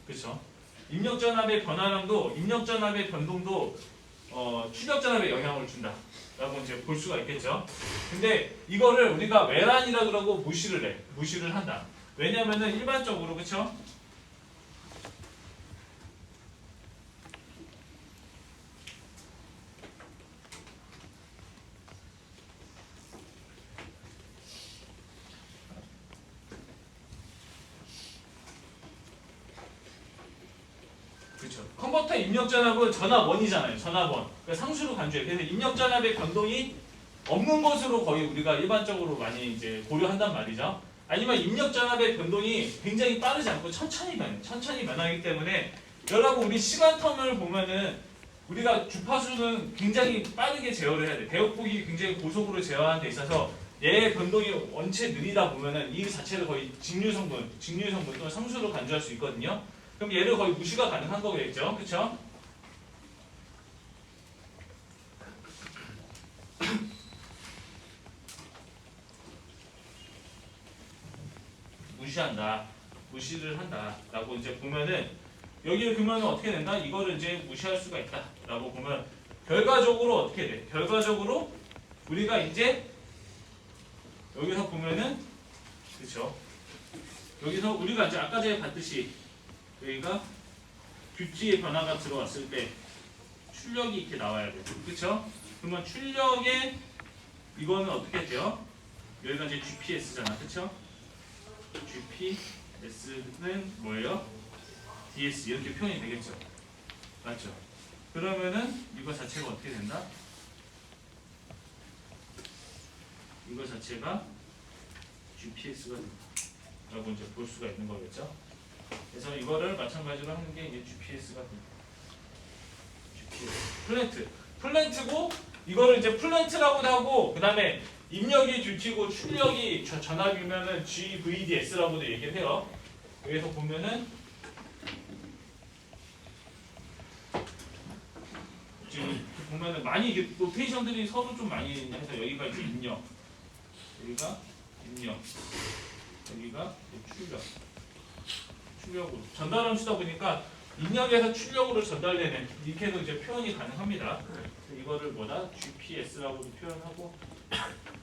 그렇죠? 입력 전압의 변화량도 입력 전압의 변동도 출력 전압에 영향을 준다라고 이제 볼 수가 있겠죠. 근데 이거를 우리가 외란이라 그러고 무시를 한다. 왜냐면은 일반적으로 그렇죠? 컨버터 입력 전압은 전압원이잖아요. 전압원. 그러니까 상수로 간주해요. 그래서 입력 전압의 변동이 없는 것으로 거의 우리가 일반적으로 많이 이제 고려한단 말이죠. 아니면 입력 전압의 변동이 굉장히 빠르지 않고 천천히 변하기 때문에 여러분 우리 시간 텀을 보면은 우리가 주파수는 굉장히 빠르게 제어를 해야 돼. 대역폭이 굉장히 고속으로 제어하는 데 있어서 얘의 변동이 원체 느리다 보면은 이 자체를 거의 직류성분 또는 상수로 간주할 수 있거든요. 그럼 얘를 거의 무시가 가능한 거겠죠, 그렇죠? 무시를 한다라고 이제 보면은 여기를 그러면 어떻게 된다? 이거를 이제 무시할 수가 있다라고 보면 결과적으로 어떻게 돼? 결과적으로 우리가 이제 여기서 보면은 그렇죠? 여기서 우리가 이제 아까 전에 봤듯이 여기가 듀티의 변화가 들어왔을 때 출력이 이렇게 나와야 돼요. 그렇죠? 그러면 출력에 이거는 어떻게 돼요? 여기가 이제 GPS잖아. 그렇죠? GPS는 뭐예요? DS 이렇게 표현이 되겠죠. 맞죠? 그러면은 이거 자체가 어떻게 된다? 이거 자체가 GPS가 된다. 라고 이제 볼 수가 있는 거겠죠. 그래서 이거를 마찬가지로 하는 게 이제 GPS가 됩니다. GPS. 플랜트고 이거를 이제 플랜트라고도 하고 그 다음에 입력이 듀티고 출력이 전압이면은 GVDS라고도 얘기를 해요. 여기서 보면은 지금 보면은 많이 이게 노테이션들이 서로 좀 많이 해서 여기가 이제 입력, 여기가 입력, 여기가 출력으로 전달함수다 보니까 입력에서 출력으로 전달되는 이렇게도 이제 표현이 가능합니다. 이거를 뭐다? GPS라고도 표현하고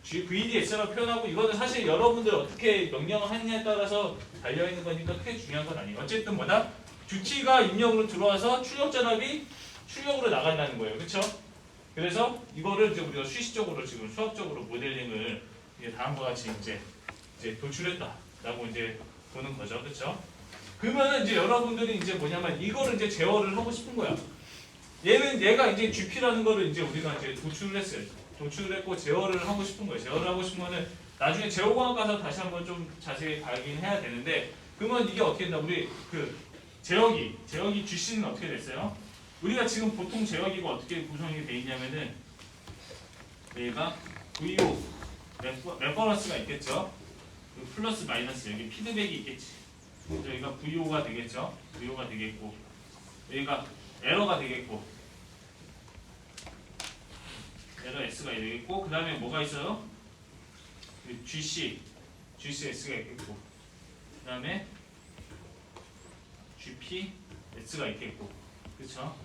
GVDS라고 표현하고 이거는 사실 여러분들 어떻게 명령을 하느냐에 따라서 달려있는 거니까 크게 중요한 건 아니에요. 어쨌든 뭐다? 듀티가 입력으로 들어와서 출력 전압이 출력으로 나간다는 거예요. 그렇죠? 그래서 이거를 이제 우리가 수식적으로 지금 수학적으로 모델링을 이제 다음과 같이 이제 도출했다라고 이제 보는 거죠. 그렇죠? 그러면은 이제 여러분들이 이제 뭐냐면 이거를 이제 제어를 하고 싶은 거야. 얘가 이제 GP라는 거를 이제 우리가 이제 도출을 했어요. 도출을 했고 제어를 하고 싶은 거예요. 제어를 하고 싶은 거는 나중에 제어공학 가서 다시 한번 좀 자세히 가긴 해야 되는데, 그러면 이게 어떻게 된다? 우리 그 제어기 GC는 어떻게 됐어요? 우리가 지금 보통 제어기가 어떻게 구성이 돼 있냐면은 얘가 VO 레퍼런스가 있겠죠. 그 플러스 마이너스 여기 피드백이 있겠지. 그래서 여기가 VO가 되겠죠. VO가 되겠고 여기가 에러가 되겠고 에러 S가 되겠고, 그 다음에 뭐가 있어요? GCS가 있겠고, 그 다음에 GPS가 있겠고, 그쵸?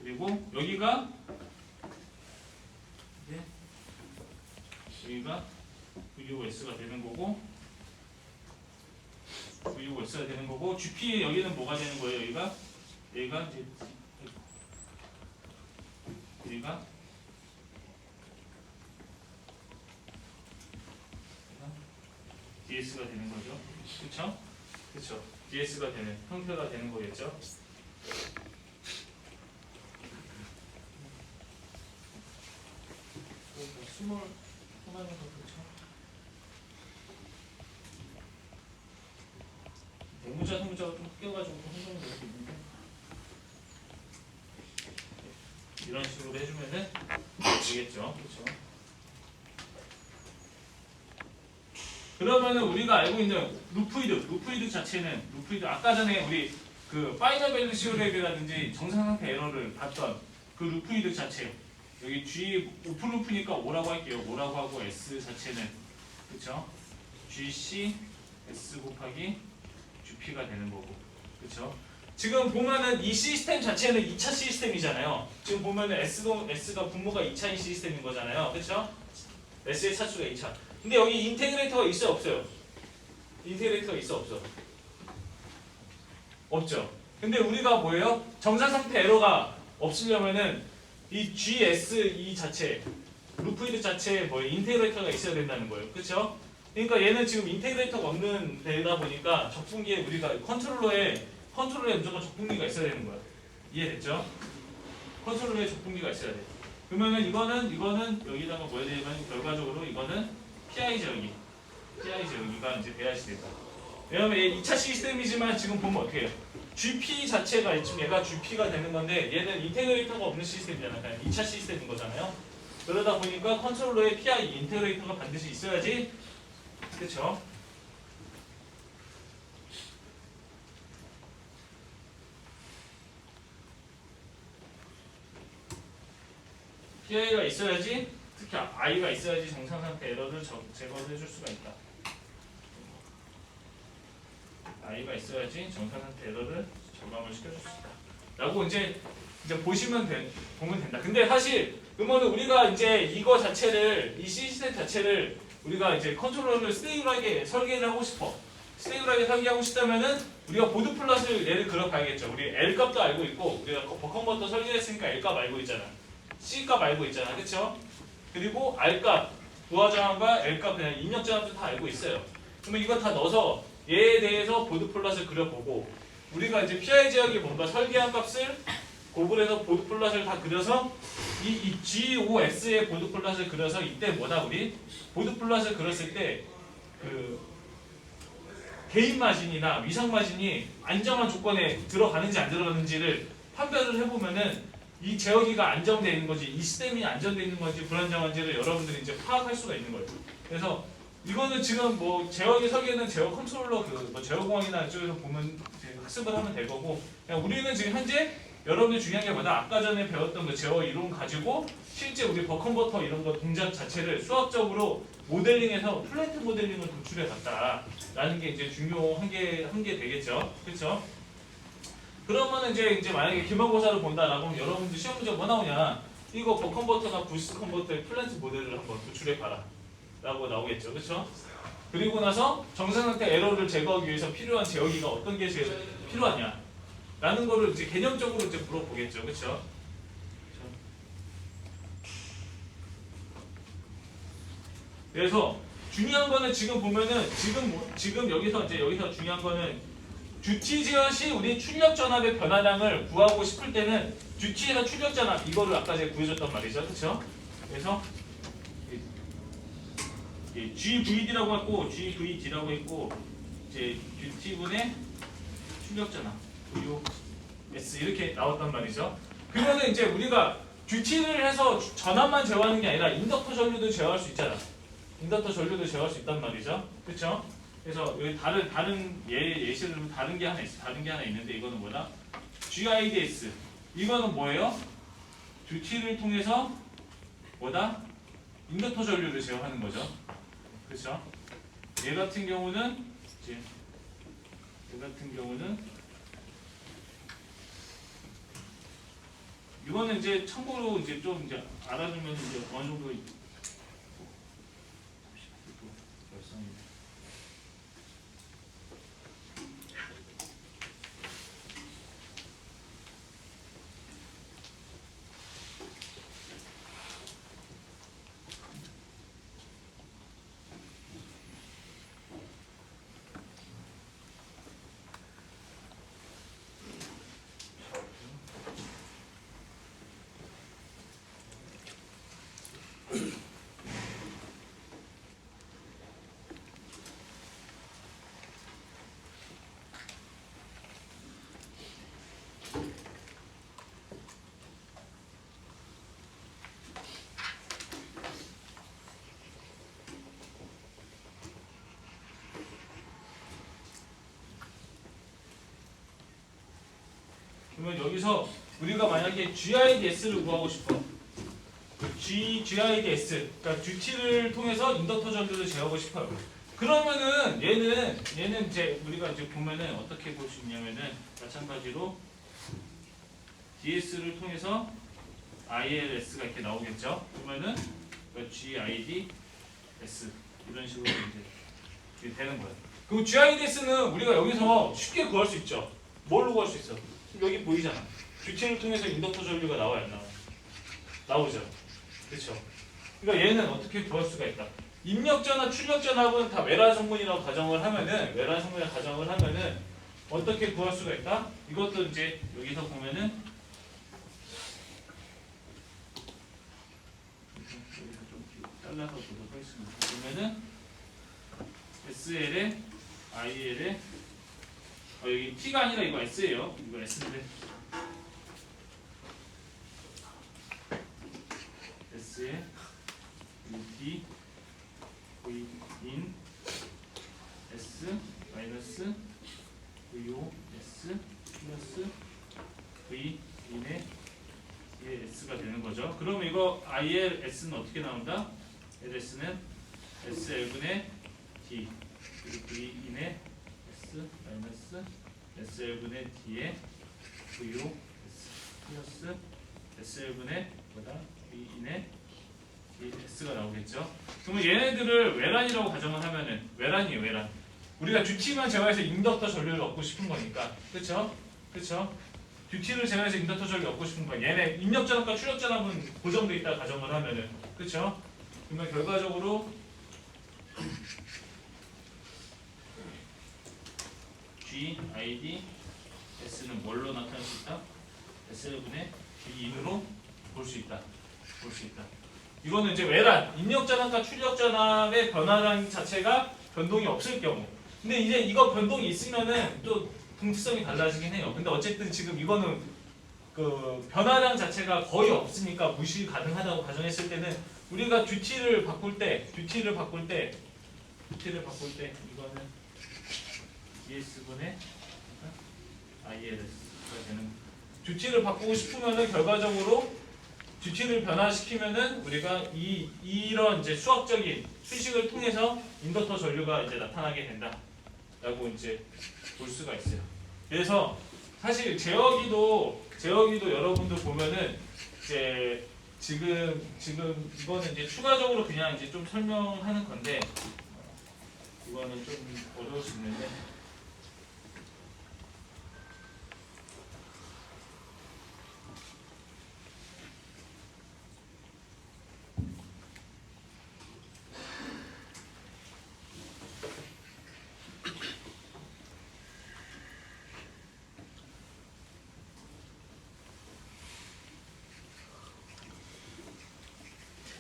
그리고 여기가 VOS가 되는 거고, VOS가 되는 거고, GP 여기는 뭐가 되는 거예요? 얘가 이제 DS가 되는 거죠. 그쵸? 그쵸? DS가 되는 형태가 되는 거겠죠. 스몰 하나는 더 그렇죠. 대문자 소문자가 좀 섞여가지고 혼동이 될 수 있는데 이런 식으로 해주면은 되겠죠. 그렇죠. 그러면은 우리가 알고 있는 루프이드 자체는 아까 전에 우리 그 파이널 밸류 시오랩이라든지 정상 상태 에러를 봤던 그 루프이드 자체, 여기 G 오픈 루프니까 O라고 할게요. O라고 하고 S 자체는 그쵸? GC S 곱하기 GP가 되는 거고, 그쵸? 지금 보면은 이 시스템 자체는 2차 시스템이잖아요. 지금 보면은 S가 분모가 2차인 시스템인 거잖아요. 그쵸? S의 차수가 2차. 근데 여기 인테그레이터가 있어요, 없어요? 인테그레이터가 있어, 없어? 없죠. 근데 우리가 뭐예요? 정상 상태 에러가 없으려면은 이 GS 이 자체, 루프이드 자체에 뭐 인테그레이터가 있어야 된다는 거예요. 그렇죠? 그러니까 얘는 지금 인테그레이터가 없는 데다 보니까 적분기에 우리가 컨트롤러에 무조건 적분기가 있어야 되는 거야. 이해됐죠? 컨트롤러에 적분기가 있어야 돼. 그러면은 이거는 여기다가 뭐 해야 되냐면 결과적으로 이거는 PI 제어기가 이제 돼야지 된다. 왜냐면 얘 2차 시스템이지만 지금 보면 어떻게 해요? GP 자체가 지금 얘가 GP가 되는 건데 얘는 인테그레이터가 없는 시스템이잖아요. 그냥 2차 시스템인 거잖아요. 그러다 보니까 컨트롤러에 PI 인테그레이터가 반드시 있어야지. 그렇죠? PI가 있어야지, 특히 I가 있어야지 정상 상태 에러를 제거를 해줄 수가 있다. I가 있어야지 정상 상태 에러를 저감을 시켜줄 수 있다. 라고 이제 보면 된다. 근데 사실 그러면 우리가 이제 이거 자체를, 이 시스템 자체를 우리가 이제 컨트롤러를 스테이블하게 설계를 하고 싶어. 스테이블하게 설계하고 싶다면은 우리가 보드 플롯을 예를 그려봐야겠죠. 우리 L 값도 알고 있고, 우리가 버컨버터 설계했으니까 L 값 알고 있잖아. C 값 알고 있잖아. 그쵸? 그리고 R 값, 부하정함과 L 값 그냥 입력정함도 다 알고 있어요. 그러면 이거 다 넣어서 얘에 대해서 보드 플롯을 그려보고, 우리가 이제 PI 제어기 뭔가 설계한 값을 고글해서 보드 플롯을 다 그려서 이 GOS의 보드 플롯을 그려서 이때 뭐다 우리? 보드 플롯을 그렸을 때 그 개인 마진이나 위상 마진이 안정한 조건에 들어가는지 안 들어가는지를 판별을 해보면은 이 제어기가 안정되어 있는 건지, 이 시스템이 안정되어 있는 건지 불안정한지를 여러분들이 이제 파악할 수가 있는 거예요. 그래서 이거는 지금 뭐 제어기 설계는 제어 컨트롤러 뭐 제어공학이나 이쪽에서 보면 학습을 하면 될 거고, 그냥 우리는 지금 현재 여러분들 중요한 게 뭐냐, 아까 전에 배웠던 그 제어 이론 가지고 실제 우리 버컨버터 이런 거 동작 자체를 수학적으로 모델링해서 플랜트 모델링을 도출해 갔다라는 게 이제 중요한 게 되겠죠. 그렇죠? 그러면 이제 만약에 기말고사를 본다라고 하면 여러분들 시험 문제 뭐 나오냐, 이거 버컨버터나 부스트 컨버터의 플랜트 모델을 한번 도출해 봐라 라고 나오겠죠. 그렇죠? 그리고 나서 정상 상태 에러를 제거하기 위해서 필요한 제어기가 어떤 게 제일 필요하냐 라는 거를 이제 개념적으로 이제 물어보겠죠. 그렇죠? 그래서 중요한 거는 지금 보면은 지금 여기서 중요한 거는 듀티 지연 시 우리 출력 전압의 변화량을 구하고 싶을 때는 듀티에다 출력자나 이거를 아까 제가 구해줬단 말이죠, 그렇죠? 그래서 GVD라고 했고 GVD라고 했고 이제 듀티분의 출력자나 VO S 이렇게 나왔단 말이죠. 그러면은 이제 우리가 듀티를 해서 전압만 제어하는 게 아니라 인덕터 전류도 제어할 수 있잖아. 인덕터 전류도 제어할 수 있단 말이죠, 그렇죠? 그래서 여기 다른 예시를 들면 다른 게 하나 있어. 다른 게 하나 있는데 이거는 뭐다? GIDS. 이거는 뭐예요? 듀티를 통해서 뭐다? 인덕터 전류를 제어하는 거죠. 그렇죠? 얘 같은 경우는 이거는 이제 참고로 이제 좀 이제 알아두면 이제 어느 정도 그러면 여기서 우리가 만약에 GIDS를 구하고 싶어. GIDS, 그러니까 듀티를 통해서 인덕터 전류를 제어하고 싶어요. 그러면은 얘는 이제 우리가 이제 보면은 어떻게 볼 수 있냐면은 마찬가지로 DS를 통해서 ILS가 이렇게 나오겠죠. 그러면은 GIDS 이런 식으로 이제 되는 거예요. 그리고 GIDS는 우리가 여기서 쉽게 구할 수 있죠. 뭘로 구할 수 있어? 여기 보이잖아. 듀티를 통해서 인덕터 전류가 나와요, 안 나와요? 나오죠. 그렇죠. 그러니까 얘는 어떻게 구할 수가 있다. 입력전압, 출력전압은 다 외란 성분이라고 가정을 하면은 어떻게 구할 수가 있다? 이것도 이제 여기서 보면은 좀 잘라서 보도록 하겠습니다. 보면은 SL에 IL에 여기 T가 아니라 이거 S예요. 이거 S인데 S에 D V in S 마이너스 VO S 플러스 V in의 S가 되는 거죠. 그럼 이거 ILS는 어떻게 나온다? LS는 SL분의 D 그리고 V in의 S 마이너스 SL분의 D의 VO S 플러스 SL분의 뭐다? V in의 S가 나오겠죠. 그러면 얘네들을 외란이라고 가정을 하면은 외란이에요, 외란. 우리가 듀티만 제어해서 인덕터 전류를 얻고 싶은 거니까, 그렇죠? 그렇죠? 듀티를 제어해서 인덕터 전류를 얻고 싶은 거야. 얘네 입력전압과 출력전압은 고정돼 있다 가정을 하면은, 그렇죠? 그러면 결과적으로 G, I, D, S는 뭘로 나타낼 수 있다? S분의 V 인으로 볼 수 있다. 이거는 이제 외란, 입력전압과 출력전압의 변화량 자체가 변동이 없을 경우. 근데 이제 이거 변동이 있으면은 또 등치성이 달라지긴 해요. 근데 어쨌든 지금 이거는 그 변화량 자체가 거의 없으니까 무시 가능하다고 가정했을 때는 우리가 듀티를 바꿀 때 이거는 ES분의 ILS가 되는. 듀티를 바꾸고 싶으면은 결과적으로 듀티를 변화시키면은 우리가 이런 이제 수학적인 수식을 통해서 인덕터 전류가 이제 나타나게 된다라고 이제 볼 수가 있어요. 그래서 사실 제어기도 여러분들 보면은 이제 지금 이거는 이제 추가적으로 그냥 이제 좀 설명하는 건데 이거는 좀 어려울 수 있는데.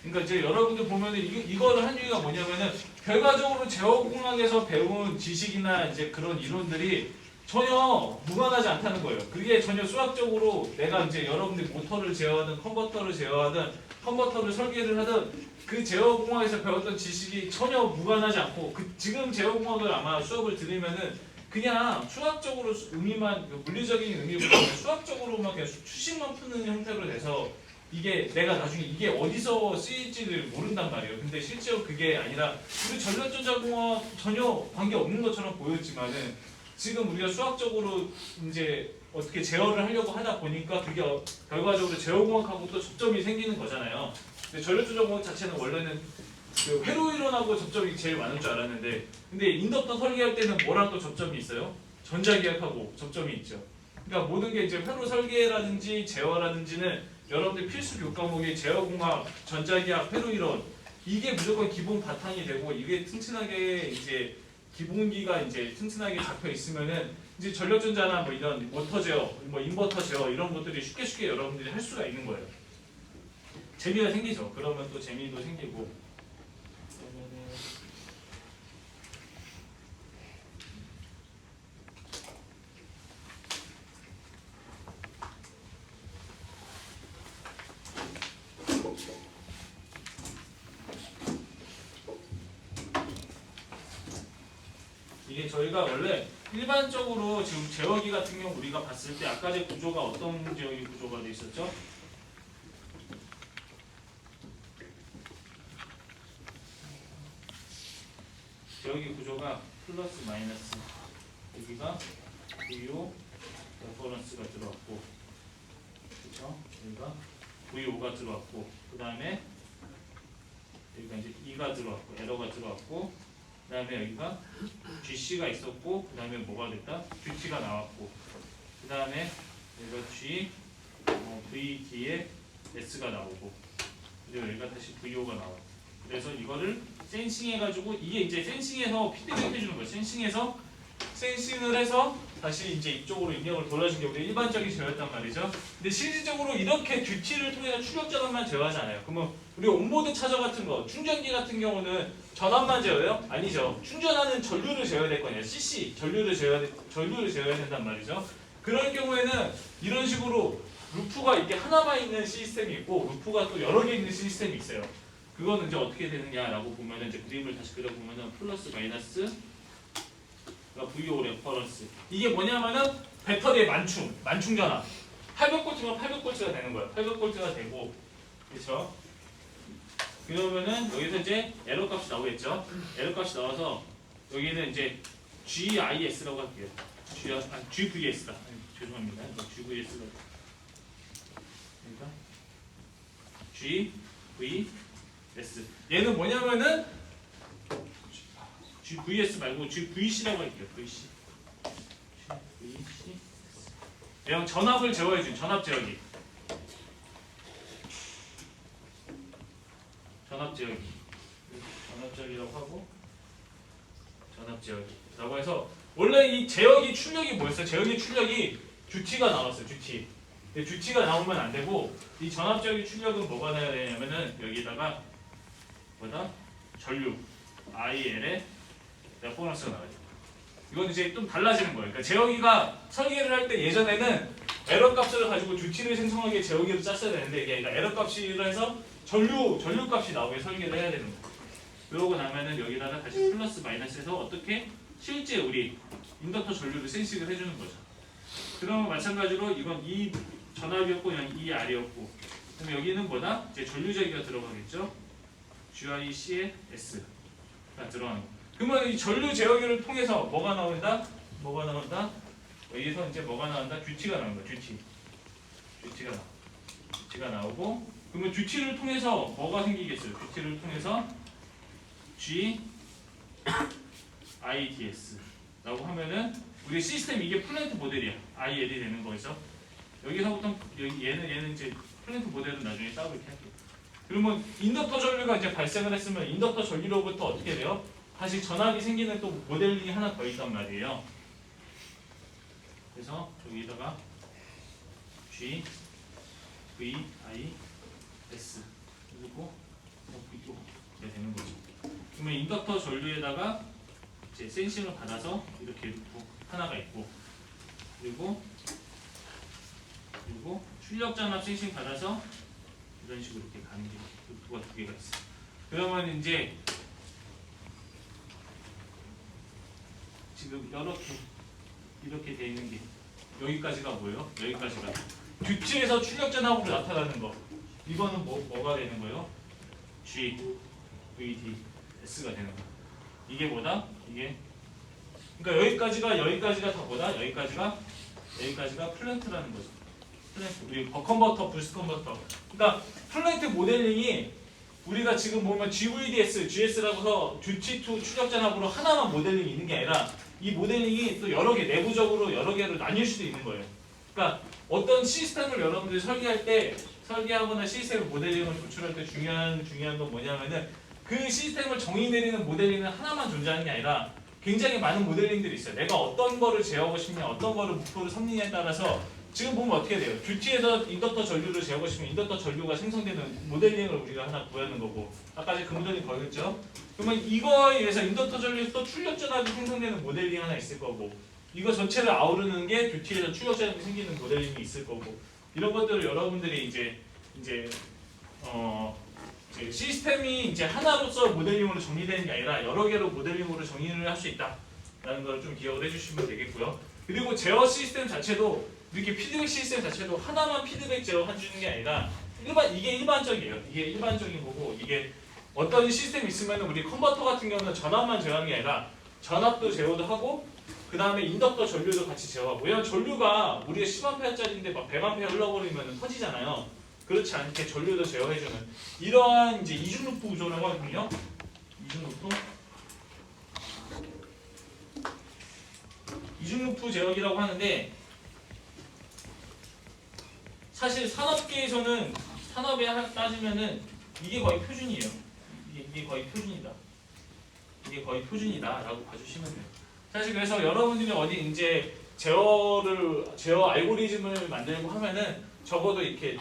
그러니까 이제 여러분들 보면은 이거를 한 이유가 뭐냐면은 결과적으로 제어공학에서 배운 지식이나 이제 그런 이론들이 전혀 무관하지 않다는 거예요. 그게 전혀 수학적으로 내가 이제 여러분들이 모터를 제어하든 컨버터를 제어하든 컨버터를 설계를 하든 그 제어공학에서 배웠던 지식이 전혀 무관하지 않고 지금 제어공학을 아마 수업을 들으면은 그냥 수학적으로 의미만 물리적인 의미보다는 수학적으로만 그냥 추식만 푸는 형태로 돼서 이게 내가 나중에 이게 어디서 쓰일지를 모른단 말이에요. 근데 실제로 그게 아니라 우리 전력전자공학 전혀 관계 없는 것처럼 보였지만은 지금 우리가 수학적으로 이제 어떻게 제어를 하려고 하다 보니까 그게 결과적으로 제어공학하고 또 접점이 생기는 거잖아요. 근데 전력전자공학 자체는 원래는 그 회로 이론하고 접점이 제일 많은 줄 알았는데 근데 인덕터 설계할 때는 뭐랑 또 접점이 있어요? 전자기학하고 접점이 있죠. 그러니까 모든 게 이제 회로 설계라든지 제어라든지는 여러분들 필수 교과목이 제어공학, 전자기학, 회로 이론 이게 무조건 기본 바탕이 되고 이게 튼튼하게 이제 기본기가 이제 튼튼하게 잡혀 있으면은 이제 전력전자나 뭐 이런 모터 제어, 뭐 인버터 제어 이런 것들이 쉽게 여러분들이 할 수가 있는 거예요. 재미가 생기죠. 그러면 또 재미도 생기고. 이게 저희가 원래 일반적으로 지금 제어기 같은 경우 우리가 봤을 때 아까 제 구조가 어떤 제어기 구조가 돼 있었죠? 제어기 구조가 플러스 마이너스 여기가 VO 레퍼런스가 들어왔고 그렇죠? 여기가 VO가 들어왔고 그 다음에 여기가 이제 E가 들어왔고 에러가 들어왔고 그 다음에 여기가 GC가 있었고 그 다음에 뭐가 됐다? GT가 나왔고 그 다음에 여기가 G VD에 S가 나오고 그리고 여기가 다시 VO가 나와요. 그래서 이거를 센싱해가지고 이게 이제 센싱해서 피드백 해주는 거예요. 센싱을 해서 다시 이제 이쪽으로 입력을 돌려준 게 우리 일반적인 제어였단 말이죠. 근데 실질적으로 이렇게 듀티를 통해서 출력 전압만 제어하지 않아요. 그러면 우리 온보드 차저 같은 거, 충전기 같은 경우는 전압만 제어해요? 아니죠. 충전하는 전류를 제어해야 될 거 아니에요. CC 전류를 제어해야 된단 말이죠. 그럴 경우에는 이런 식으로 루프가 이게 하나만 있는 시스템이 있고 루프가 또 여러 개 있는 시스템이 있어요. 그거는 이제 어떻게 되느냐라고 보면은 이제 그림을 다시 그려보면은 플러스 마이너스 VO 레퍼런스 이게 뭐냐면은 배터리의 만충 전압 800볼트면 800볼트가 되는 거예요. 800볼트가 되고 그렇죠? 그러면은 여기서 이제 에러 값이 나오겠죠? 에러 값이 나와서 여기는 이제 GIS라고 할게요. GVS다. 죄송합니다. GVS가 그러니까 GVS 얘는 뭐냐면은 GVS 말고 GVC라고 할게요. VC. GVC. 얘는 전압을 제어해준 전압 제어기. 전압 제어기라고 하고 전압 제어기라고 해서 원래 이 제어기 출력이 뭐였어요? 제어기 출력이 듀티가 나왔어요. 듀티가 나오면 안 되고 이 전압 제어기 출력은 뭐가 나야 되냐면은 여기다가 뭐다? 전류 IL에 레퍼런스가 나와요. 이건 이제 좀 달라지는 거예요. 그러니까 제어기가 설계를 할 때 예전에는 에러 값을 가지고 듀티를 생성하게 제어기를 짰어야 되는데 이게 에러 값을 해서 전류 값이 나오게 설계를 해야 되는 거예요. 그러고 나면은 여기다가 다시 플러스 마이너스해서 어떻게 실제 우리 인덕터 전류를 센싱을 해주는 거죠. 그러면 마찬가지로 이건 이 전압이었고 그냥 이 R이었고 그럼 여기는 뭐다? 이제 전류제기가 들어가겠죠. GIC에 S가 들어가는 거. 그러면 이 전류 제어기를 통해서 뭐가 나온다? 여기서 이제 뭐가 나온다? 듀티가 나온 거야. 듀티가 나오고 그러면 듀티를 통해서 뭐가 생기겠어요? 듀티를 통해서 GIDS라고 하면은 우리 시스템 이게 플랜트 모델이야. IL이 되는 거죠. 여기서부터 얘는 이제 플랜트 모델은 나중에 따로 이렇게 할게요. 그러면 인덕터 전류가 이제 발생을 했으면 인덕터 전류로부터 어떻게 돼요? 다시 전압이 생기는 또 모델링이 하나 더 있단 말이에요. 그래서 여기다가 GVIS 그리고 되는 거죠. 그러면 인덕터 전류에다가 이제 센싱을 받아서 이렇게 루프 하나가 있고, 그리고 출력 전압 센싱 받아서 이런 식으로 이렇게 가는 게 루프가 두 개가 있어. 그러면 이제 지금 이렇게 돼 있는 게 여기까지가 뭐예요? 여기까지가 듀티에서 출력 전압으로 나타나는 거. 이거는 뭐가 되는 거예요? G, V, D, S가 되는 거. 이게 뭐다? 이게 그러니까 여기까지가 다 뭐다? 여기까지가 플랜트라는 거죠. 플랜트. 우리 버컨버터, 부스트 컨버터. 그러니까 플랜트 모델링이 우리가 지금 보면 GVDS, GS라고 해서 듀티 투 출력 전압으로 하나만 모델링이 있는 게 아니라 이 모델링이 또 여러 개 내부적으로 여러 개로 나뉠 수도 있는 거예요. 그러니까 어떤 시스템을 여러분들이 설계하거나 시스템 모델링을 도출할 때 중요한 건 뭐냐면은 그 시스템을 정의 내리는 모델링은 하나만 존재하는 게 아니라 굉장히 많은 모델링들이 있어요. 내가 어떤 거를 제어하고 싶냐, 어떤 거를 목표로 삼느냐에 따라서 지금 보면 어떻게 돼요? 듀티에서 인덕터 전류를 제어하고 싶으면 인덕터 전류가 생성되는 모델링을 우리가 하나 구하는 거고, 아까 제가 그 모델링 거였죠? 그러면 이거에 의해서 인덕터 전류에서 또 출력 전압이 생성되는 모델링 하나 있을 거고, 이거 전체를 아우르는 게 듀티에서 출력 전압이 생기는 모델링이 있을 거고, 이런 것들을 여러분들이 이제 시스템이 이제 하나로서 모델링으로 정리되는 게 아니라 여러 개로 모델링으로 정리를 할 수 있다라는 걸 좀 기억을 해주시면 되겠고요. 그리고 제어 시스템 자체도 이렇게 피드백 시스템 자체도 하나만 피드백 제어 해주는 게 아니라 이게 일반적이에요. 이게 일반적인 거고, 이게 어떤 시스템이 있으면 우리 컨버터 같은 경우는 전압만 제어하는 게 아니라 전압도 제어도 하고, 그 다음에 인덕터 전류도 같이 제어하고. 왜냐면 전류가 우리가 10A짜리인데 막 100A 흘러버리면 터지잖아요. 그렇지 않게 전류도 제어해주는 이러한 이제 이중 루프 구조라고 하거든요. 이중 루프 제어기라고 하는데, 사실 산업계에서는 산업에 따지면은 이게 거의 표준이에요. 이게 거의 표준이다. 이게 거의 표준이다라고 봐주시면 돼요. 사실 그래서 여러분들이 어디 이제 제어 알고리즘을 만들고 하면은 적어도 이렇게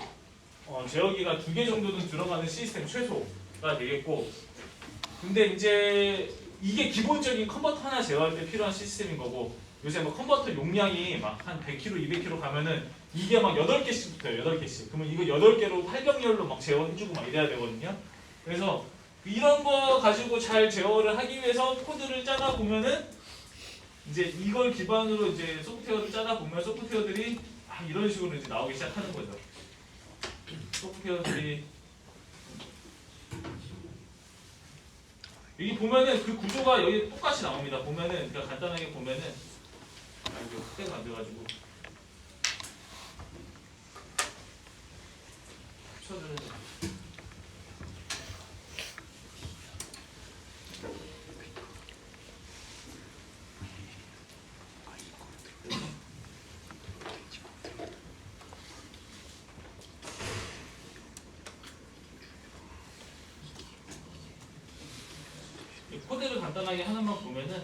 제어기가 2개 정도는 들어가는 시스템 최소가 되겠고, 근데 이제 이게 기본적인 컨버터 하나 제어할 때 필요한 시스템인 거고, 요새 뭐 컨버터 용량이 막 한 100kg, 200kg 가면은 이게 막 8개씩 붙어요. 8개씩. 그러면 이거 8개로 활병열로 막 제어해주고 막 이래야 되거든요. 그래서 이런 거 가지고 잘 제어를 하기 위해서 코드를 짜다 보면은 이제 이걸 기반으로 이제 소프트웨어를 짜다 보면 소프트웨어들이 이런 식으로 이제 나오기 시작하는 거죠. 소프트웨어들이 여기 보면은 그 구조가 여기 똑같이 나옵니다. 보면은 그러니까 간단하게 보면은 이거 크게 만들어가지고 합쳐주는. 코드를 간단하게 하나만 보면은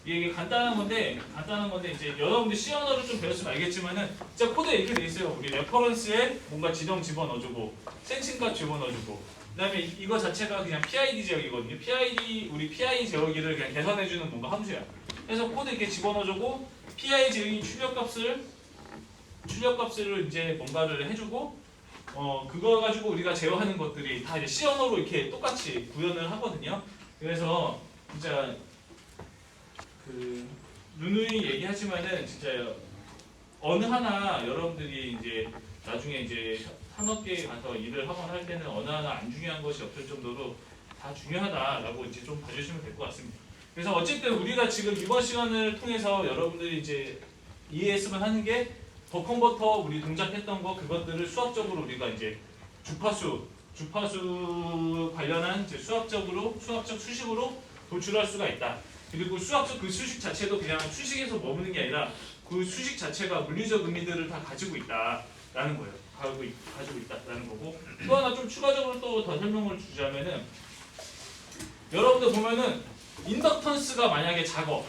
이게 간단한 건데 이제 여러분들 C 언어를 좀 배웠으면 알겠지만은 진짜 코드에 이렇게 돼 있어요. 우리 레퍼런스에 뭔가 지정 집어넣어주고 센싱값 집어넣어주고, 그다음에 이거 자체가 그냥 PID 제어기거든요. 우리 PI 제어기를 그냥 계산해주는 뭔가 함수야. 그래서 코드 이렇게 집어넣어주고 PI 제어기 출력값을 이제 뭔가를 해주고, 그거 가지고 우리가 제어하는 것들이 다 이제 C 언어로 이렇게 똑같이 구현을 하거든요. 그래서 진짜 누누이 얘기하지만은 진짜 어느 하나 여러분들이 이제 나중에 이제 산업계에 가서 일을 하거나 할 때는 어느 하나 안 중요한 것이 없을 정도로 다 중요하다라고 이제 좀 봐주시면 될 것 같습니다. 그래서 어쨌든 우리가 지금 이번 시간을 통해서 여러분들이 이제 이해했으면 하는 게 버컨버터 우리 동작했던 거 그것들을 수학적으로 우리가 이제 주파수 관련한 이제 수학적 수식으로 도출할 수가 있다. 그리고 수학적 그 수식 자체도 그냥 수식에서 머무는 게 아니라 그 수식 자체가 물리적 의미들을 다 가지고 있다. 라는 거예요. 가지고 있다라는 거고 또 하나 좀 추가적으로 또 더 설명을 주자면은 여러분들 보면은 인덕턴스가 만약에 작어